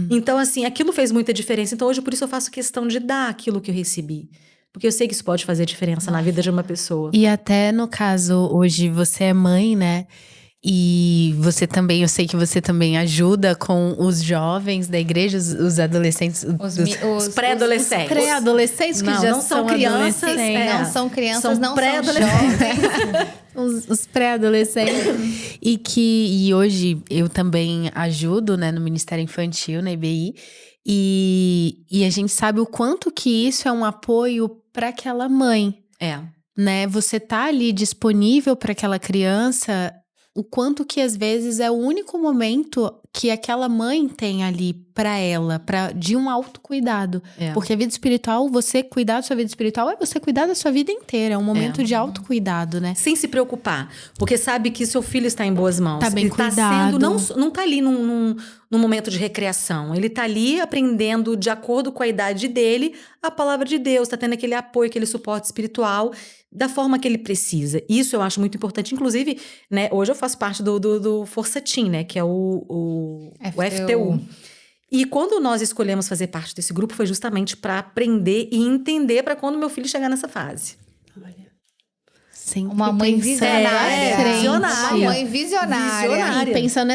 Então, assim, aquilo fez muita diferença. Então, hoje, por isso eu faço questão de dar aquilo que eu recebi. Porque eu sei que isso pode fazer diferença na vida de uma pessoa. E até no caso, hoje você é mãe, né? E você também, eu sei que você também ajuda com os jovens da igreja, os adolescentes, Os pré-adolescentes. pré-adolescentes que Não, já não são crianças, adolescentes. Não são crianças, São não são pré-adolescentes. jovens. Os pré-adolescentes. E hoje eu também ajudo, né, no Ministério Infantil, na IBI. E a gente sabe o quanto que isso é um apoio para aquela mãe, né? Você tá ali disponível para aquela criança o quanto que às vezes é o único momento que aquela mãe tem ali pra ela, de um autocuidado. Porque a vida espiritual, você cuidar da sua vida espiritual é você cuidar da sua vida inteira. É um momento de autocuidado, né? Sem se preocupar. Porque sabe que seu filho está em boas mãos. Tá bem ele cuidado. Tá sendo, não tá ali num momento de recreação. Ele tá ali aprendendo, de acordo com a idade dele, a palavra de Deus. Tá tendo aquele apoio, aquele suporte espiritual da forma que ele precisa. Isso eu acho muito importante. Inclusive, né, hoje eu faço parte do Força Teen, né, que é o FTU. E quando nós escolhemos fazer parte desse grupo, foi justamente para aprender e entender para quando meu filho chegar nessa fase. Sempre uma mãe visionária. Visionária. Uma mãe visionária. E pensando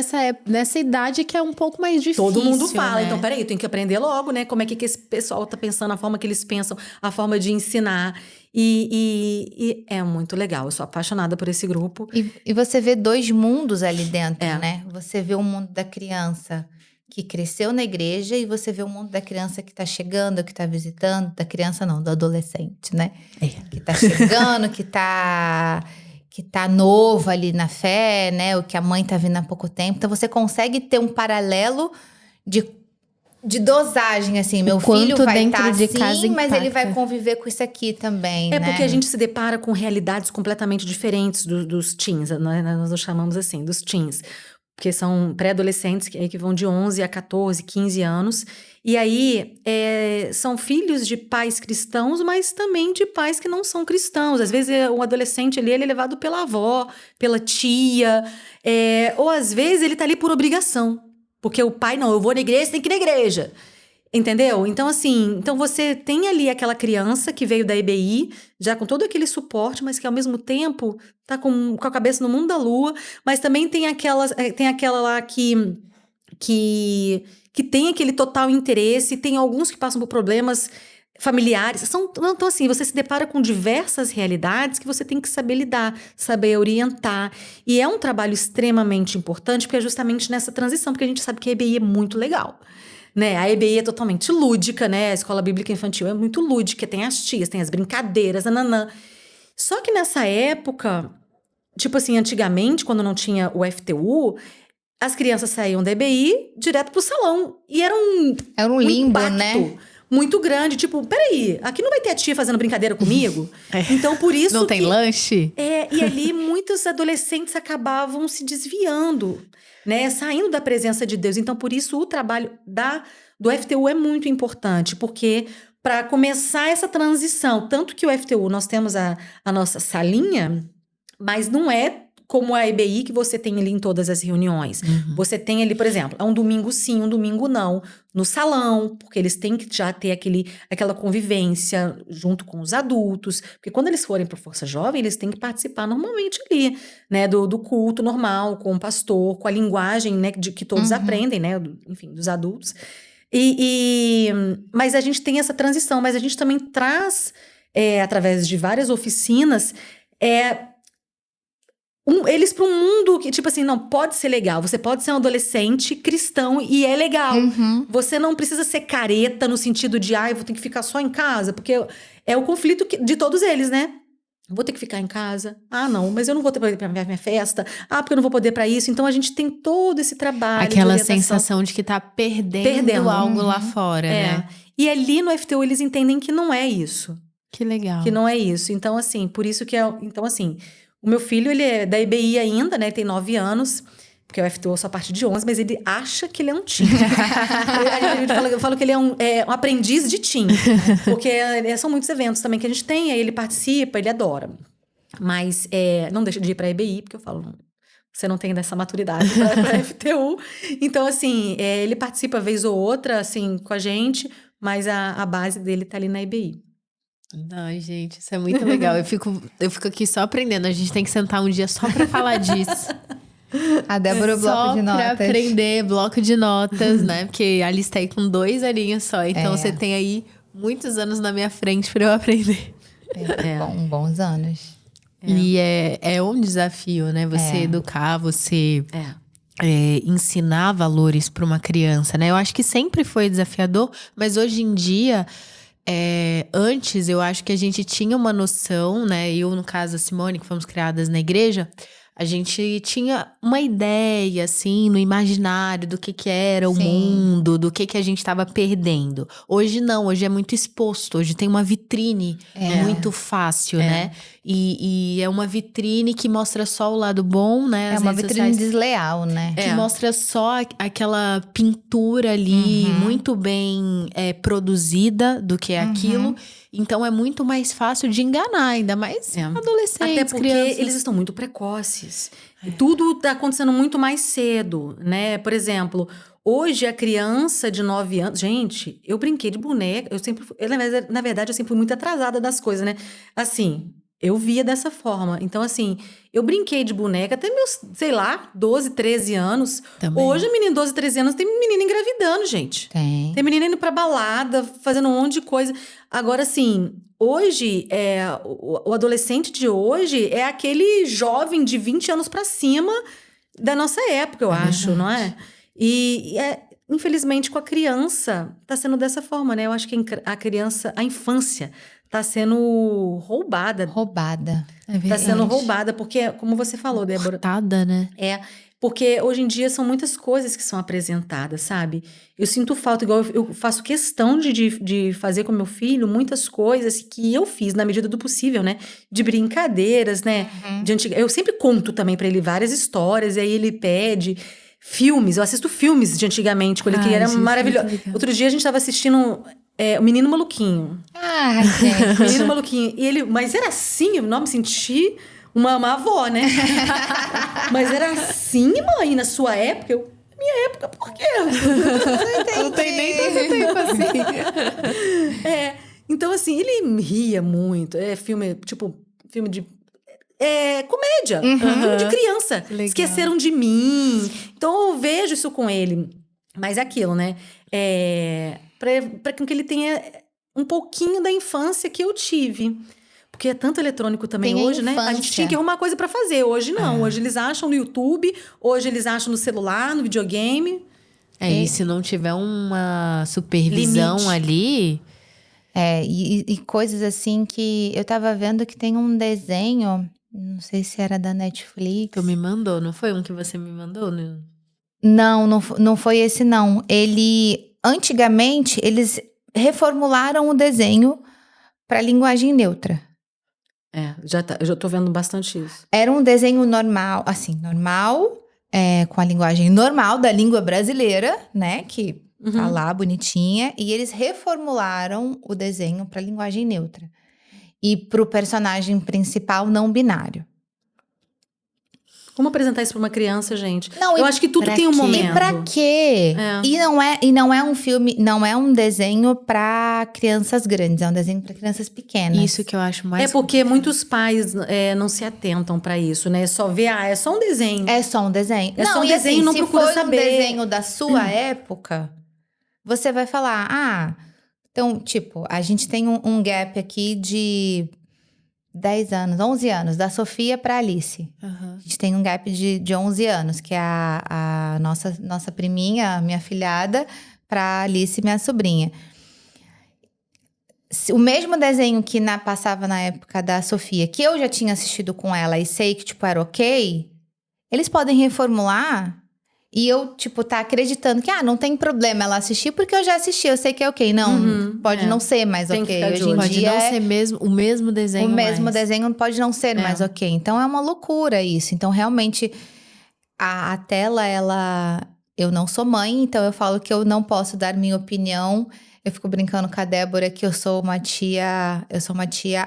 nessa idade que é um pouco mais difícil. Todo mundo fala. Né? Então, peraí, eu tenho que aprender logo, né? Como é que esse pessoal tá pensando, a forma que eles pensam, a forma de ensinar. E é muito legal. Eu sou apaixonada por esse grupo. E você vê 2 mundos ali dentro, né? Você vê o mundo da criança que cresceu na igreja e você vê o mundo da criança que tá chegando, que tá visitando. Da criança não, do adolescente, né? Que tá chegando, que tá novo ali na fé, né? O que a mãe tá vindo há pouco tempo. Então, você consegue ter um paralelo de dosagem, assim. Meu filho vai estar assim, mas ele vai conviver com isso aqui também, né? Porque a gente se depara com realidades completamente diferentes dos teens. Nós os chamamos assim, dos teens. Porque são pré-adolescentes que vão de 11 a 14, 15 anos. E aí, são filhos de pais cristãos, mas também de pais que não são cristãos. Às vezes, o adolescente ali, ele é levado pela avó, pela tia. Ou às vezes, ele tá ali por obrigação. Porque o pai, não, eu vou na igreja, você tem que ir na igreja. Entendeu? Então, assim, você tem ali aquela criança que veio da EBI, já com todo aquele suporte, mas que ao mesmo tempo tá com a cabeça no mundo da lua, mas também tem aquela lá que tem aquele total interesse, tem alguns que passam por problemas familiares. Então, assim, você se depara com diversas realidades que você tem que saber lidar, saber orientar. E é um trabalho extremamente importante, porque é justamente nessa transição, porque a gente sabe que a EBI é muito legal. Né? A EBI é totalmente lúdica, né? A Escola Bíblica Infantil é muito lúdica, tem as tias, tem as brincadeiras, nananã. Só que nessa época, tipo assim, antigamente, quando não tinha o FTU, as crianças saíam da EBI direto pro salão. E era um limbo, impacto, né? Muito grande. Tipo, peraí, aqui não vai ter a tia fazendo brincadeira comigo? Então, por isso não tem lanche? E ali muitos adolescentes acabavam se desviando, né? Saindo da presença de Deus. Então, por isso, o trabalho do FTU é muito importante, porque para começar essa transição, tanto que o FTU, nós temos a nossa salinha, mas não é como a EBI que você tem ali em todas as reuniões. Uhum. Você tem ali, por exemplo, um domingo sim, um domingo não, no salão, porque eles têm que já ter aquela convivência junto com os adultos, porque quando eles forem para Força Jovem, eles têm que participar normalmente ali, né, do culto normal, com o pastor, com a linguagem, né, que todos aprendem, né, enfim, dos adultos. Mas a gente tem essa transição, mas a gente também traz, através de várias oficinas, eles para um mundo que, tipo assim, não, pode ser legal. Você pode ser um adolescente cristão e é legal. Uhum. Você não precisa ser careta no sentido de, vou ter que ficar só em casa. Porque é o conflito de todos eles, né? Vou ter que ficar em casa. Não, mas eu não vou ter poder pra minha festa. Porque eu não vou poder pra isso. Então, a gente tem todo esse trabalho. Aquela sensação de que tá perdendo algo lá fora, né? E ali no FTU, eles entendem que não é isso. Que legal. Que não é isso. Então, assim, por isso que Então, assim... O meu filho, ele é da EBI ainda, né? Ele tem 9 anos, porque o FTU só a partir de 11, mas ele acha que ele é um teen. Eu falo que ele é um aprendiz de teen. Porque são muitos eventos também que a gente tem, aí ele participa, ele adora. Mas não deixa de ir pra EBI, porque eu falo, você não tem dessa maturidade pra FTU. Então, assim, ele participa vez ou outra, assim, com a gente, mas a base dele tá ali na EBI. Ai, gente, isso é muito legal. Eu fico aqui só aprendendo. A gente tem que sentar um dia só pra falar disso. A Débora, bloco de notas. Só pra aprender bloco de notas, né? Porque a lista aí com 2 aninhos só. Então, você tem aí muitos anos na minha frente pra eu aprender. Bons anos. E é um desafio, né? Você educar, você... ensinar valores pra uma criança, né? Eu acho que sempre foi desafiador, mas hoje em dia... antes, eu acho que a gente tinha uma noção, né? Eu, no caso, a Simone, que fomos criadas na igreja, a gente tinha uma ideia, assim, no imaginário do que era o Sim. mundo, do que a gente estava perdendo. Hoje não, hoje é muito exposto, hoje tem uma vitrine muito fácil, né? E é uma vitrine que mostra só o lado bom, né? É As uma redes vitrine sociais desleal, né? que mostra só aquela pintura ali, muito bem produzida do que é aquilo. Então é muito mais fácil de enganar, ainda mais adolescentes, Até porque crianças. eles estão muito precoces. E tudo está acontecendo muito mais cedo, né? Por exemplo, hoje a criança de 9 anos... Gente, eu brinquei de boneca. Na verdade, eu sempre fui muito atrasada das coisas, né? Assim, eu via dessa forma. Então, assim, eu brinquei de boneca até meus, sei lá, 12, 13 anos. Também. Hoje, a menina de 12, 13 anos tem menina engravidando, gente. Tem. Tem menina indo pra balada, fazendo um monte de coisa. Agora, assim, hoje, o adolescente de hoje é aquele jovem de 20 anos pra cima da nossa época, eu acho, não é? Infelizmente, com a criança, tá sendo dessa forma, né? Eu acho que a criança, a infância, tá sendo roubada. Roubada. Tá sendo roubada, porque, como você falou, Débora... Cortada, né? Porque hoje em dia são muitas coisas que são apresentadas, sabe? Eu sinto falta, igual eu faço questão de fazer com meu filho muitas coisas que eu fiz na medida do possível, né? De brincadeiras, né? Eu sempre conto também pra ele várias histórias, e aí ele pede filmes. Eu assisto filmes de antigamente, com ele, que era gente, maravilhoso. muito legal. Outro dia a gente tava assistindo O Menino Maluquinho. Ai, gente. O Menino Maluquinho. E ele, mas era assim, eu não me senti uma avó, né? Mas era assim, mãe, na sua época? Minha época, por quê? Não tem nem tanto tempo assim. Então, assim, ele ria muito. Filme de... comédia. Filme de criança. Legal. Esqueceram de mim. Então, eu vejo isso com ele. Mas é aquilo, né? Pra que ele tenha um pouquinho da infância que eu tive. Porque é tanto eletrônico também Tem a hoje, né? A gente infância. tinha que arrumar coisa pra fazer. Hoje não. Hoje eles acham no YouTube. Hoje eles acham no celular, no videogame. E se não tiver uma supervisão Limite. ali... E coisas assim que... Eu tava vendo que tem um desenho, não sei se era da Netflix. Tu me mandou, não foi um que você me mandou? Né? Não foi esse não. Antigamente, eles reformularam o desenho para linguagem neutra. Eu já tô vendo bastante isso. Era um desenho normal, assim, com a linguagem normal da língua brasileira, né? Que tá lá bonitinha. E eles reformularam o desenho para linguagem neutra. E pro personagem principal não binário. Como apresentar isso pra uma criança, gente? Não, eu acho que tudo tem um momento. E pra quê? E não é um filme, não é um desenho pra crianças grandes, é um desenho pra crianças pequenas. Isso que eu acho mais... Porque muitos pais não se atentam pra isso, né? Só vê, é só um desenho. É só um desenho. É só um desenho, não procura se for saber. um desenho da sua época, você vai falar, então, tipo, a gente tem um gap aqui de 10 anos, 11 anos, da Sofia pra Alice. A gente tem um gap de 11 anos, que é a nossa priminha, minha filhada, pra Alice, minha sobrinha. O mesmo desenho que passava na época da Sofia, que eu já tinha assistido com ela e sei que, tipo, era ok, eles podem reformular e eu, tipo, tá acreditando que, não tem problema ela assistir, porque eu já assisti, eu sei que é ok. Não, pode não ser mais Tem que ok. ficar de Hoje em olho. Pode dia não ser o mesmo desenho o mesmo mais. desenho pode não ser mais ok. Então, é uma loucura isso. Então, realmente, a tela, eu não sou mãe, então eu falo que eu não posso dar minha opinião. Eu fico brincando com a Débora que eu sou uma tia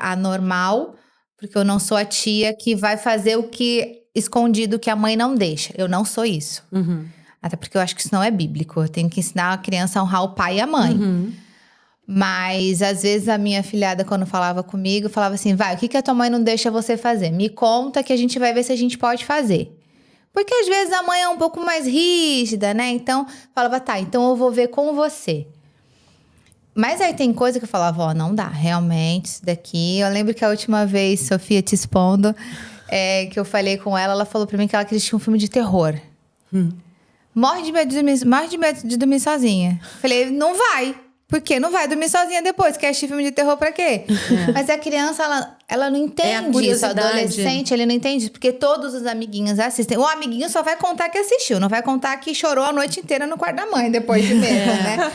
anormal, porque eu não sou a tia que vai fazer o que escondido que a mãe não deixa. Eu não sou isso. Até porque eu acho que isso não é bíblico. Eu tenho que ensinar a criança a honrar o pai e a mãe. Mas, às vezes, a minha filhada, quando falava comigo, falava assim, vai, o que a tua mãe não deixa você fazer? Me conta que a gente vai ver se a gente pode fazer. Porque, às vezes, a mãe é um pouco mais rígida, né? Então, falava, tá, então eu vou ver com você. Mas aí tem coisa que eu falava, não dá, realmente, isso daqui... Eu lembro que a última vez, Sofia te expondo, que eu falei com ela, ela falou pra mim que ela queria assistir um filme de terror. Morre de medo de dormir sozinha. Falei, não vai. Porque não vai dormir sozinha depois, quer assistir filme de terror pra quê? Mas a criança, ela não entende isso. O curiosidade. adolescente, ele não entende isso. Porque todos os amiguinhos assistem. O amiguinho só vai contar que assistiu. Não vai contar que chorou a noite inteira no quarto da mãe, depois de medo, né?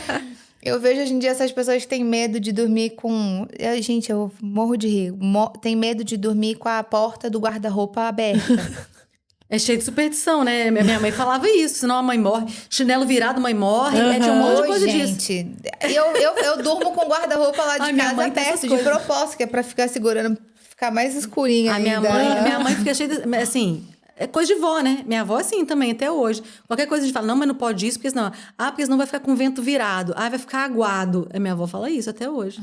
Eu vejo hoje em dia essas pessoas que têm medo de dormir com... Gente, eu morro de rir. Tem medo de dormir com a porta do guarda-roupa aberta. É cheio de superstição, né? Minha mãe falava isso, senão a mãe morre. Chinelo virado, mãe morre. É de um monte de coisa disso. Gente, eu durmo com o guarda-roupa lá de casa aberto, de propósito, que é pra ficar segurando, ficar mais escurinha ainda. Minha mãe fica cheia de... Assim, é coisa de vó, né? Minha avó é assim também, até hoje. Qualquer coisa a gente fala, não, mas não pode isso, porque senão... porque senão vai ficar com o vento virado. Vai ficar aguado. Minha avó fala isso até hoje.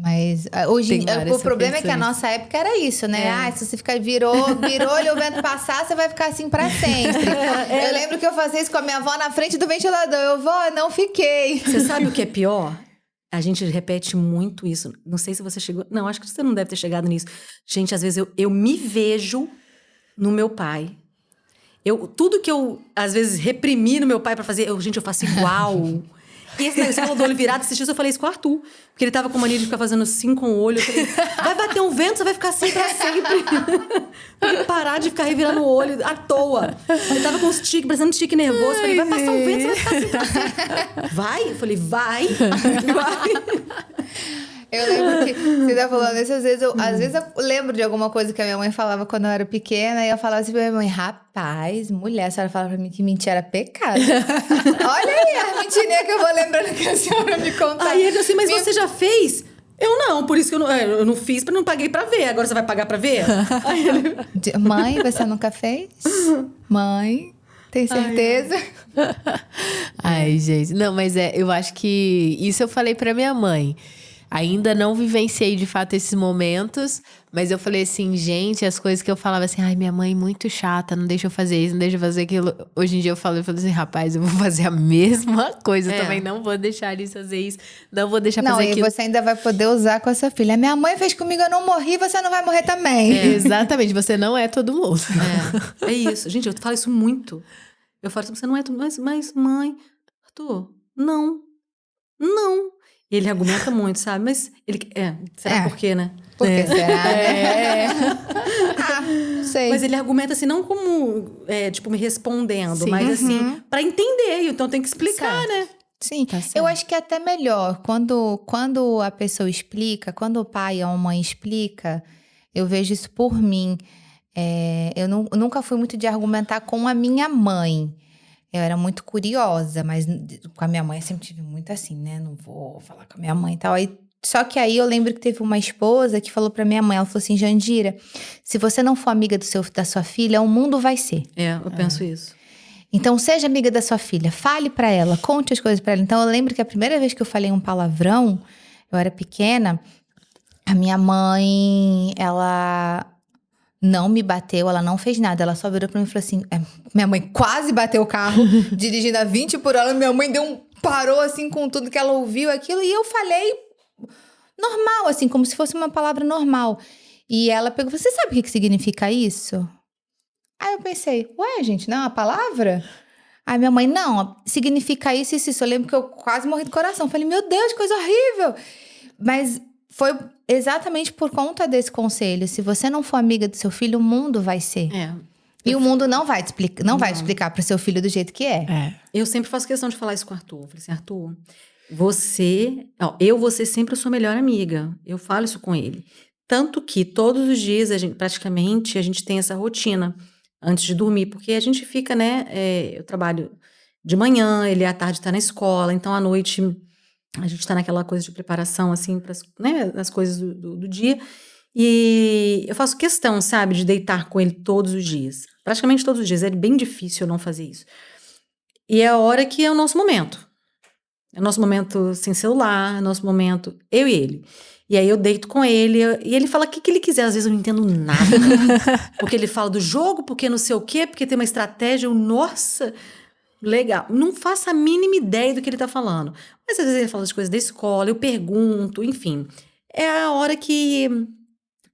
Mas hoje o problema é que a nossa época era isso, né? Se você ficar virou e o vento passar, você vai ficar assim pra sempre. Eu lembro que eu fazia isso com a minha avó na frente do ventilador. Vó, não fiquei. Você sabe o que é pior? A gente repete muito isso. Não sei se você chegou... Não, acho que você não deve ter chegado nisso. Gente, às vezes eu me vejo no meu pai. Tudo que eu, às vezes, reprimi no meu pai pra fazer... Gente, eu faço igual. E esse negócio, você falou do olho virado, esses dias eu falei isso com o Arthur. Porque ele tava com mania de ficar fazendo assim com o olho. Eu falei, vai bater um vento, você vai ficar assim pra sempre. Pra ele parar de ficar revirando o olho à toa. Ele tava com os tiques, parecendo um tique nervoso. Eu falei, vai passar um vento, você vai ficar assim pra sempre. Vai? Eu falei, vai. Eu lembro que você tá falando isso, às vezes eu lembro de alguma coisa que a minha mãe falava quando eu era pequena, e eu falava assim pra minha mãe, rapaz, mulher, a senhora falava pra mim que mentir era pecado. Olha aí a mentirinha que eu vou lembrando que a senhora me contava. Aí ele assim, mas você já fez? Eu não, por isso que eu não fiz, não paguei pra ver. Agora você vai pagar pra ver? Aí ele... Mãe, você nunca fez? Mãe... Tem certeza? Ai, gente. Não, mas eu acho que... Isso eu falei pra minha mãe. Ainda não vivenciei, de fato, esses momentos. Mas eu falei assim, gente, as coisas que eu falava assim... Ai, minha mãe é muito chata, não deixa eu fazer isso, não deixa eu fazer aquilo. Hoje em dia eu falo assim, rapaz, eu vou fazer a mesma coisa. Eu também não vou deixar eles fazer isso. Não vou deixar fazer aquilo. Não, e você ainda vai poder usar com a sua filha. Minha mãe fez comigo, eu não morri, você não vai morrer também. Exatamente, você não é todo mundo. É isso. Gente, eu falo isso muito. Eu falo assim, você não é todo mundo. Mas mãe... Arthur, não. E ele argumenta muito, sabe? Mas ele... será por quê, né? Por que será, né? Não sei. Mas ele argumenta assim, não como, tipo, me respondendo, mas assim, pra entender. Então tem que explicar, né? Sim, eu acho que é até melhor. Quando a pessoa explica, quando o pai ou a mãe explica, eu vejo isso por mim. Eu nunca fui muito de argumentar com a minha mãe. Eu era muito curiosa, mas com a minha mãe eu sempre tive muito assim, né? Não vou falar com a minha mãe e tal. Só que aí eu lembro que teve uma esposa que falou pra minha mãe, ela falou assim, Jandira, se você não for amiga da sua filha, o mundo vai ser. Eu penso isso. Então, seja amiga da sua filha, fale pra ela, conte as coisas pra ela. Então, eu lembro que a primeira vez que eu falei um palavrão, eu era pequena, a minha mãe, ela... não me bateu, ela não fez nada. Ela só virou pra mim e falou assim... minha mãe quase bateu o carro, dirigindo a 20 por hora. Minha mãe parou assim com tudo que ela ouviu aquilo. E eu falei normal, assim, como se fosse uma palavra normal. E ela pegou, você sabe o que significa isso? Aí eu pensei, gente, não é uma palavra? Aí minha mãe, não, significa isso e isso. Eu lembro que eu quase morri do coração. Falei, meu Deus, que coisa horrível. Mas... foi exatamente por conta desse conselho. Se você não for amiga do seu filho, o mundo vai ser. E o mundo não vai te explicar, vai explicar pro seu filho do jeito que é. Eu sempre faço questão de falar isso com o Arthur. Eu falei assim, Arthur, eu vou ser sempre a sua melhor amiga. Eu falo isso com ele. Tanto que todos os dias, praticamente, a gente tem essa rotina antes de dormir. Porque a gente fica, né? Eu trabalho de manhã, ele à tarde tá na escola. Então, à noite... a gente tá naquela coisa de preparação, assim, as coisas do dia. E eu faço questão, sabe, de deitar com ele todos os dias. Praticamente todos os dias. É bem difícil eu não fazer isso. E é a hora que é o nosso momento. É o nosso momento sem celular, é o nosso momento eu e ele. E aí eu deito com ele, e ele fala o que ele quiser. Às vezes eu não entendo nada. Porque ele fala do jogo, porque não sei o quê, porque tem uma estratégia. Nossa... legal. Não faço a mínima ideia do que ele tá falando. Mas às vezes ele fala das coisas da escola, eu pergunto, enfim. É a hora que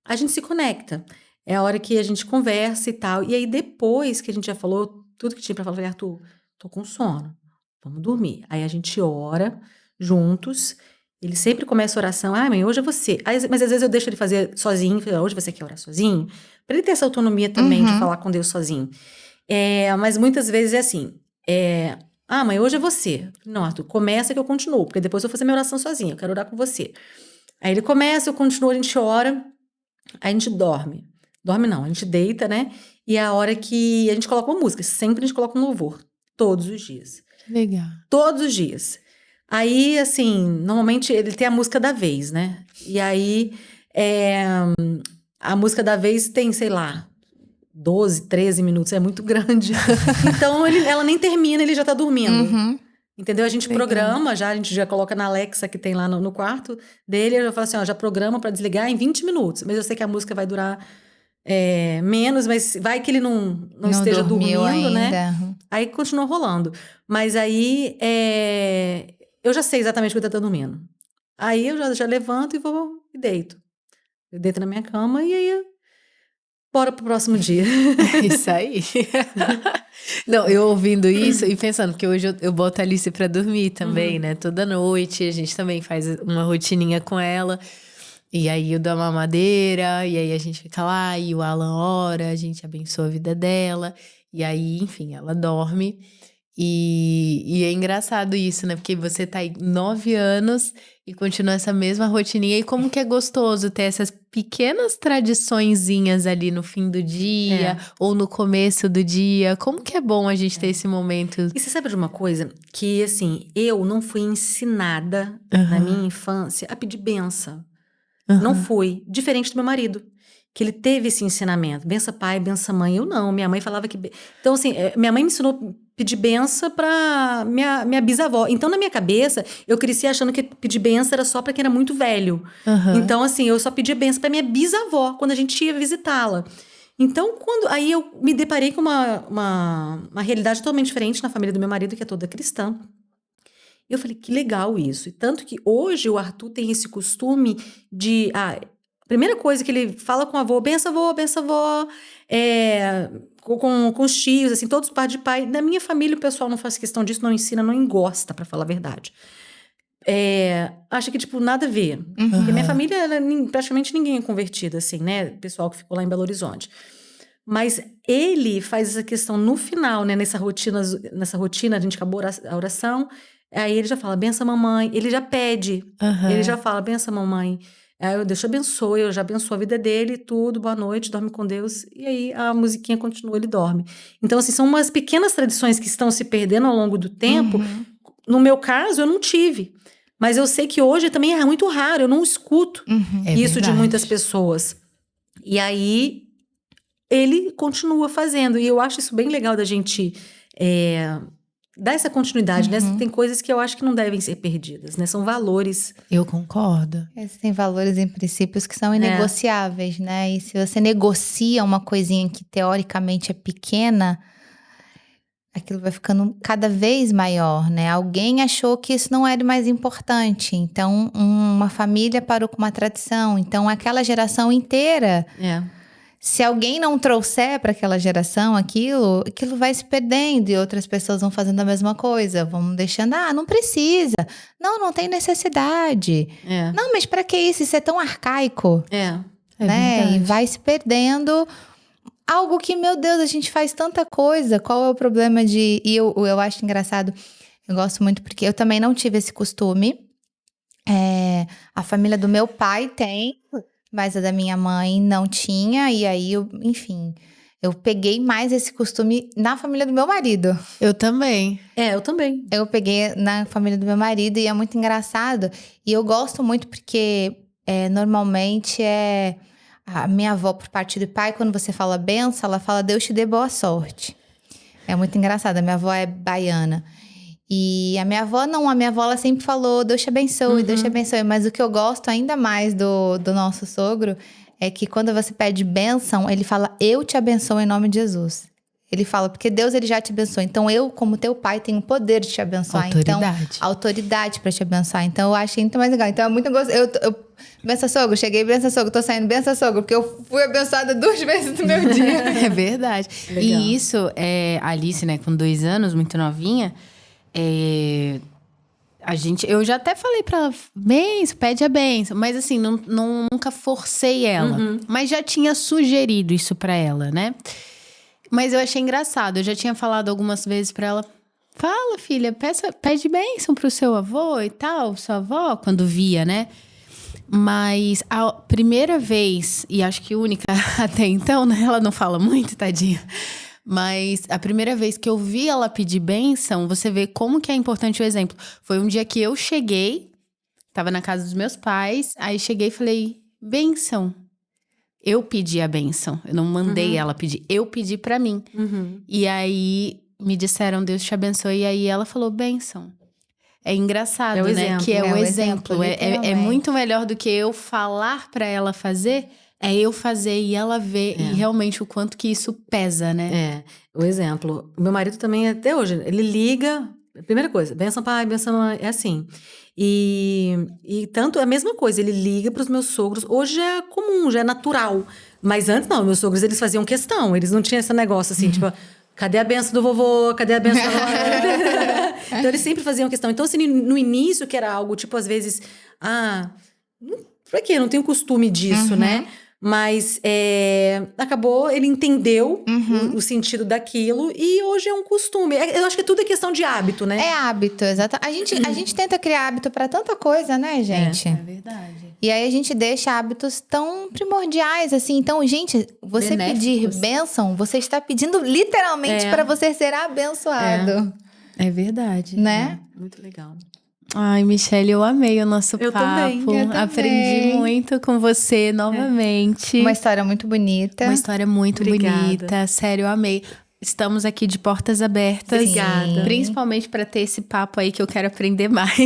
a gente se conecta. É a hora que a gente conversa e tal. E aí depois que a gente já falou tudo que tinha pra falar, eu falei, Arthur, tô com sono. Vamos dormir. Aí a gente ora juntos Ele sempre começa a oração, mãe, hoje é você. Mas às vezes eu deixo ele fazer sozinho, hoje você quer orar sozinho? Pra ele ter essa autonomia também de falar com Deus sozinho. Mas muitas vezes é assim, mãe, hoje é você. Não, Arthur, começa que eu continuo, porque depois eu vou fazer minha oração sozinho, eu quero orar com você. Aí ele começa, eu continuo, a gente ora, aí a gente dorme. Dorme não, a gente deita, né? E é a hora que a gente coloca uma música, sempre a gente coloca um louvor, todos os dias. Legal. Todos os dias. Aí, assim, normalmente ele tem a música da vez, né? E aí, a música da vez tem, sei lá, 12, 13 minutos, é muito grande. Então, ela nem termina, ele já tá dormindo. Entendeu? A gente programa já, a gente já coloca na Alexa que tem lá no quarto dele, eu já falo assim, já programa pra desligar em 20 minutos. Mas eu sei que a música vai durar menos, mas vai que ele não esteja dormindo, ainda, né? Aí continua rolando. Mas aí, eu já sei exatamente quando ele tá dormindo. Aí eu já levanto e vou e deito. Eu deito na minha cama e aí bora pro próximo dia. Isso aí. Não, eu ouvindo isso e pensando, porque hoje eu boto a Alice pra dormir também, né? Toda noite, a gente também faz uma rotininha com ela. E aí eu dou a mamadeira, e aí a gente fica lá, e o Alan ora, a gente abençoa a vida dela. E aí, enfim, ela dorme. E é engraçado isso, né? Porque você tá aí 9 anos e continua essa mesma rotininha. E como que é gostoso ter essas pequenas tradiçõezinhas ali no fim do dia ou no começo do dia. Como que é bom a gente ter esse momento. E você sabe de uma coisa? Que, assim, eu não fui ensinada na minha infância a pedir benção. Não fui. Diferente do meu marido. Que ele teve esse ensinamento. Bença pai, bença mãe. Eu não. Minha mãe falava que... Então, assim, minha mãe me ensinou a pedir benção pra minha bisavó. Então, na minha cabeça, eu cresci achando que pedir benção era só pra quem era muito velho. Então, assim, eu só pedia benção pra minha bisavó, quando a gente ia visitá-la. Então, aí eu me deparei com uma realidade totalmente diferente na família do meu marido, que é toda cristã. E eu falei, que legal isso. E tanto que hoje o Arthur tem esse costume de... a primeira coisa que ele fala com o avô, benção avô, com os tios, assim, todos par de pai. Na minha família o pessoal não faz questão disso, não ensina, não engosta, pra falar a verdade. Acha que, tipo, nada a ver. Porque minha família, praticamente ninguém é convertida, assim, né? O pessoal que ficou lá em Belo Horizonte. Mas ele faz essa questão no final, né? Nessa rotina, a gente acabou a oração... Aí ele já fala, benção mamãe. Ele já pede. Ele já fala, benção mamãe. Aí Deus te abençoe, eu já abençoo a vida dele, tudo, boa noite, dorme com Deus. E aí a musiquinha continua, ele dorme. Então, assim, são umas pequenas tradições que estão se perdendo ao longo do tempo. No meu caso, eu não tive. Mas eu sei que hoje também é muito raro, eu não escuto isso de muitas pessoas. E aí, ele continua fazendo. E eu acho isso bem legal da gente... dar essa continuidade, né? Tem coisas que eu acho que não devem ser perdidas, né? São valores. Eu concordo. Tem valores e princípios que são inegociáveis, né? E se você negocia uma coisinha que teoricamente é pequena, aquilo vai ficando cada vez maior, né? Alguém achou que isso não era mais importante. Então, uma família parou com uma tradição. Então, aquela geração inteira... Se alguém não trouxer para aquela geração aquilo vai se perdendo e outras pessoas vão fazendo a mesma coisa, vão deixando, não precisa, não tem necessidade. Não, mas para que isso é tão arcaico? Né? E vai se perdendo algo que, meu Deus, a gente faz tanta coisa, qual é o problema de... E eu acho engraçado, eu gosto muito porque eu também não tive esse costume, a família do meu pai tem... Mas a da minha mãe não tinha, e aí, eu peguei mais esse costume na família do meu marido. Eu também. Eu também. Eu peguei na família do meu marido e é muito engraçado. E eu gosto muito porque normalmente a minha avó, por parte do pai, quando você fala benção, ela fala Deus te dê boa sorte. É muito engraçado, a minha avó é baiana. E a minha avó ela sempre falou, Deus te abençoe, Deus te abençoe. Mas o que eu gosto ainda mais do nosso sogro é que quando você pede bênção, ele fala, eu te abençoo em nome de Jesus. Ele fala, porque Deus ele já te abençoou. Então eu, como teu pai, tenho o poder de te abençoar. Autoridade. Então, autoridade para te abençoar. Então eu achei muito mais legal. Então é muito gostoso. Benção sogro, cheguei, benção sogro, tô saindo, benção sogro, porque eu fui abençoada 2 vezes no meu dia. É verdade. Legal. E isso, a Alice, né, com 2 anos, muito novinha... Eu já até falei pra ela, benção, pede a benção. Mas assim, nunca forcei ela. Mas já tinha sugerido isso pra ela, né? Mas eu achei engraçado. Eu já tinha falado algumas vezes pra ela, fala, filha, pede bênção pro seu avô e tal, sua avó, quando via, né? Mas a primeira vez, e acho que única até então, né? Ela não fala muito, tadinha. Mas a primeira vez que eu vi ela pedir bênção, você vê como que é importante o exemplo. Foi um dia que eu cheguei, tava na casa dos meus pais, aí cheguei e falei, bênção. Eu pedi a bênção, eu não mandei ela pedir, eu pedi pra mim. E aí me disseram, Deus te abençoe, e aí ela falou, bênção. É engraçado, né? exemplo. Que é o exemplo. É literalmente. muito melhor do que eu falar pra ela fazer, é eu fazer e ela ver. E realmente o quanto que isso pesa, né? O exemplo. O meu marido também, até hoje, ele liga. Primeira coisa, benção pai, benção mãe, é assim. E tanto é a mesma coisa, ele liga pros meus sogros. Hoje é comum, já é natural. Mas antes não, meus sogros, eles faziam questão. Eles não tinham esse negócio assim, tipo, cadê a benção do vovô? Cadê a benção da mãe? Então eles sempre faziam questão. Então, assim, no início, que era algo, tipo, às vezes, pra quê? Eu não tenho costume disso, né? Mas acabou, ele entendeu o sentido daquilo e hoje é um costume. Eu acho que tudo é questão de hábito, né? É hábito, exato. A gente tenta criar hábito pra tanta coisa, né, gente? É verdade. E aí a gente deixa hábitos tão primordiais, assim. Então, gente, você pedir Benéficos. bênção, você está pedindo literalmente para você ser abençoado. É verdade. Né? Muito legal. Ai, Michelle, eu amei o nosso Eu papo. também, eu também. Aprendi muito com você novamente. Uma história muito bonita. Uma história muito Obrigada. bonita. Sério, eu amei. Estamos aqui de portas abertas. Obrigada. Principalmente para ter esse papo aí que eu quero aprender mais.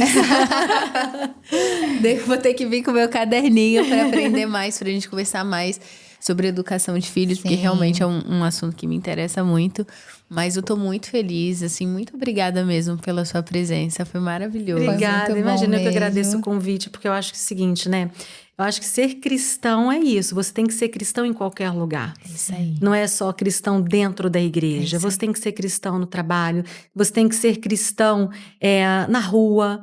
Vou ter que vir com o meu caderninho para aprender mais, pra gente conversar mais sobre educação de filhos, porque realmente é um assunto que me interessa muito. Mas eu tô muito feliz, assim, muito obrigada mesmo pela sua presença. Foi maravilhoso. Obrigada, muito bom imagina, eu que mesmo. agradeço o convite, porque eu acho que é o seguinte, né? Eu acho que ser cristão é isso, você tem que ser cristão em qualquer lugar. É isso aí. Não é só cristão dentro da igreja, você tem que ser cristão no trabalho, você tem que ser cristão na rua,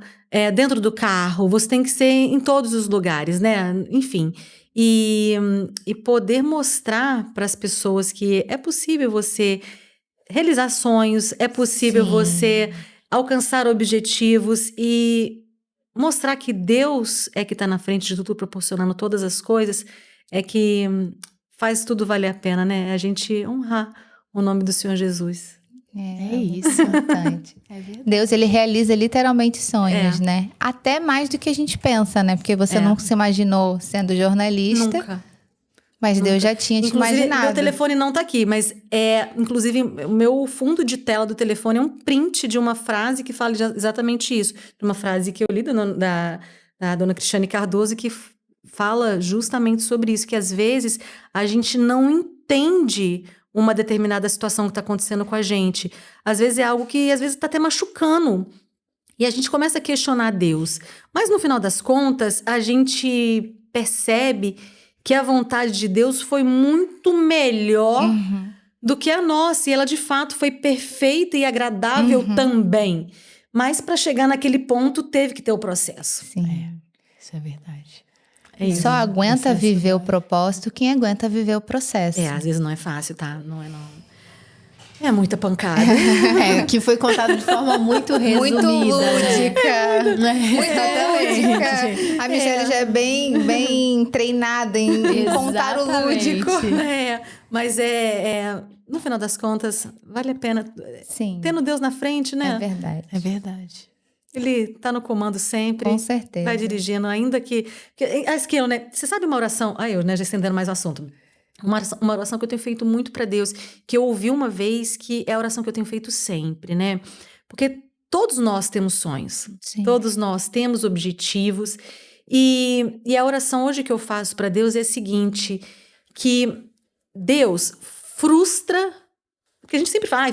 dentro do carro, você tem que ser em todos os lugares, né? Enfim, e poder mostrar para as pessoas que é possível você realizar sonhos, é possível você alcançar objetivos e mostrar que Deus é que está na frente de tudo, proporcionando todas as coisas, é que faz tudo valer a pena, né? A gente honrar o nome do Senhor Jesus. É isso. Importante. É verdade. Deus, ele realiza literalmente sonhos, né? Até mais do que a gente pensa, né? Porque você não se imaginou sendo jornalista. Nunca. Mas Deus já tinha te Inclusive, imaginado. meu telefone não tá aqui, mas inclusive, o meu fundo de tela do telefone é um print de uma frase que fala exatamente isso. De uma frase que eu li da dona Cristiane Cardoso, que fala justamente sobre isso, que às vezes a gente não entende uma determinada situação que está acontecendo com a gente. Às vezes é algo que às vezes está até machucando. E a gente começa a questionar Deus. Mas no final das contas, a gente percebe que a vontade de Deus foi muito melhor do que a nossa. E ela, de fato, foi perfeita e agradável também. Mas para chegar naquele ponto, teve que ter o processo. Sim. Isso é verdade. É isso. Só aguenta viver o propósito quem aguenta viver o processo. Às vezes não é fácil, tá? Não é, não. É muita pancada. Que foi contado de forma muito resumida. Muito lúdica. Muito Exatamente. lúdica. A Michelle já é bem treinada em contar o lúdico. Mas no final das contas, vale a pena. Sim. Tendo Deus na frente, né? É verdade. É verdade. Ele tá no comando sempre. Com certeza. Vai dirigindo, ainda que aquilo, né? Você sabe uma oração? Eu, né, já estendendo mais o assunto. Uma oração que eu tenho feito muito para Deus, que eu ouvi uma vez, que é a oração que eu tenho feito sempre, né? Porque todos nós temos sonhos. Sim. Todos nós temos objetivos. E a oração hoje que eu faço para Deus é a seguinte, que Deus frustra... Porque a gente sempre fala,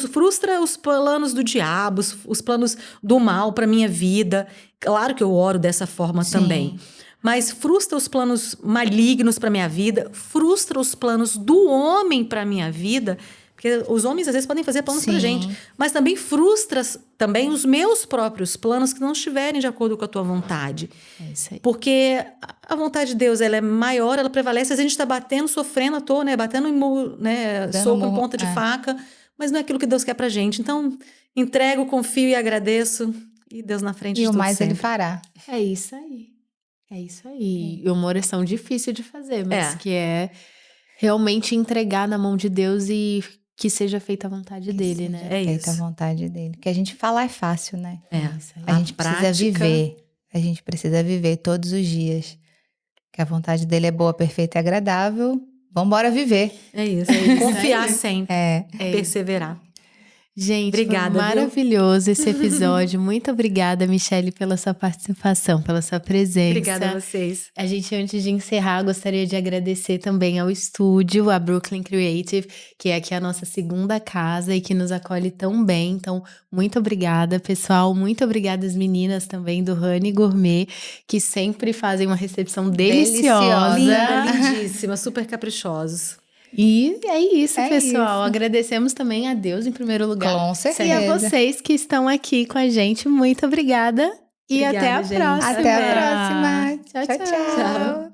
frustra os planos do diabo, os planos do mal para minha vida. Claro que eu oro dessa forma também. Mas frustra os planos malignos para minha vida, frustra os planos do homem para minha vida, Porque os homens, às vezes, podem fazer planos pra Sim. gente. Mas também frustra também os meus próprios planos que não estiverem de acordo com a tua vontade. É isso aí. Porque a vontade de Deus, ela é maior, ela prevalece. Às vezes a gente tá batendo, sofrendo à toa, né? Batendo em murro, né? Dando Soco em murro, ponta de é. faca. Mas não é aquilo que Deus quer pra gente. Então, entrego, confio e agradeço. E Deus na frente E de o tudo mais ele sempre. fará. É isso aí. É isso aí. E uma oração difícil de fazer, mas É. que é realmente entregar na mão de Deus e que seja feita a vontade dele, né? É Feita a isso. vontade dele. Porque a gente falar é fácil, né? É. isso aí. A gente precisa viver. A gente precisa viver todos os dias. Que a vontade dele é boa, perfeita e agradável. Vambora viver. É isso. É isso Confiar aí. sempre. É. Perseverar. Gente, Obrigada, foi viu? maravilhoso esse episódio. Muito obrigada, Michele, pela sua participação, pela sua presença. Obrigada a vocês. A gente, antes de encerrar, gostaria de agradecer também ao estúdio, a Brooklyn Creative, que é aqui a nossa segunda casa e que nos acolhe tão bem. Então, muito obrigada, pessoal. Muito obrigada às meninas também do Honey Gourmet, que sempre fazem uma recepção deliciosa. Deliciosa. Linda, lindíssima, super caprichosos. E é isso, É pessoal. isso. Agradecemos também a Deus em primeiro lugar. Com E a certeza. vocês que estão aqui com a gente. Muito obrigada. E Obrigada, até a gente. próxima. Até a próxima. Tchau, tchau. Tchau.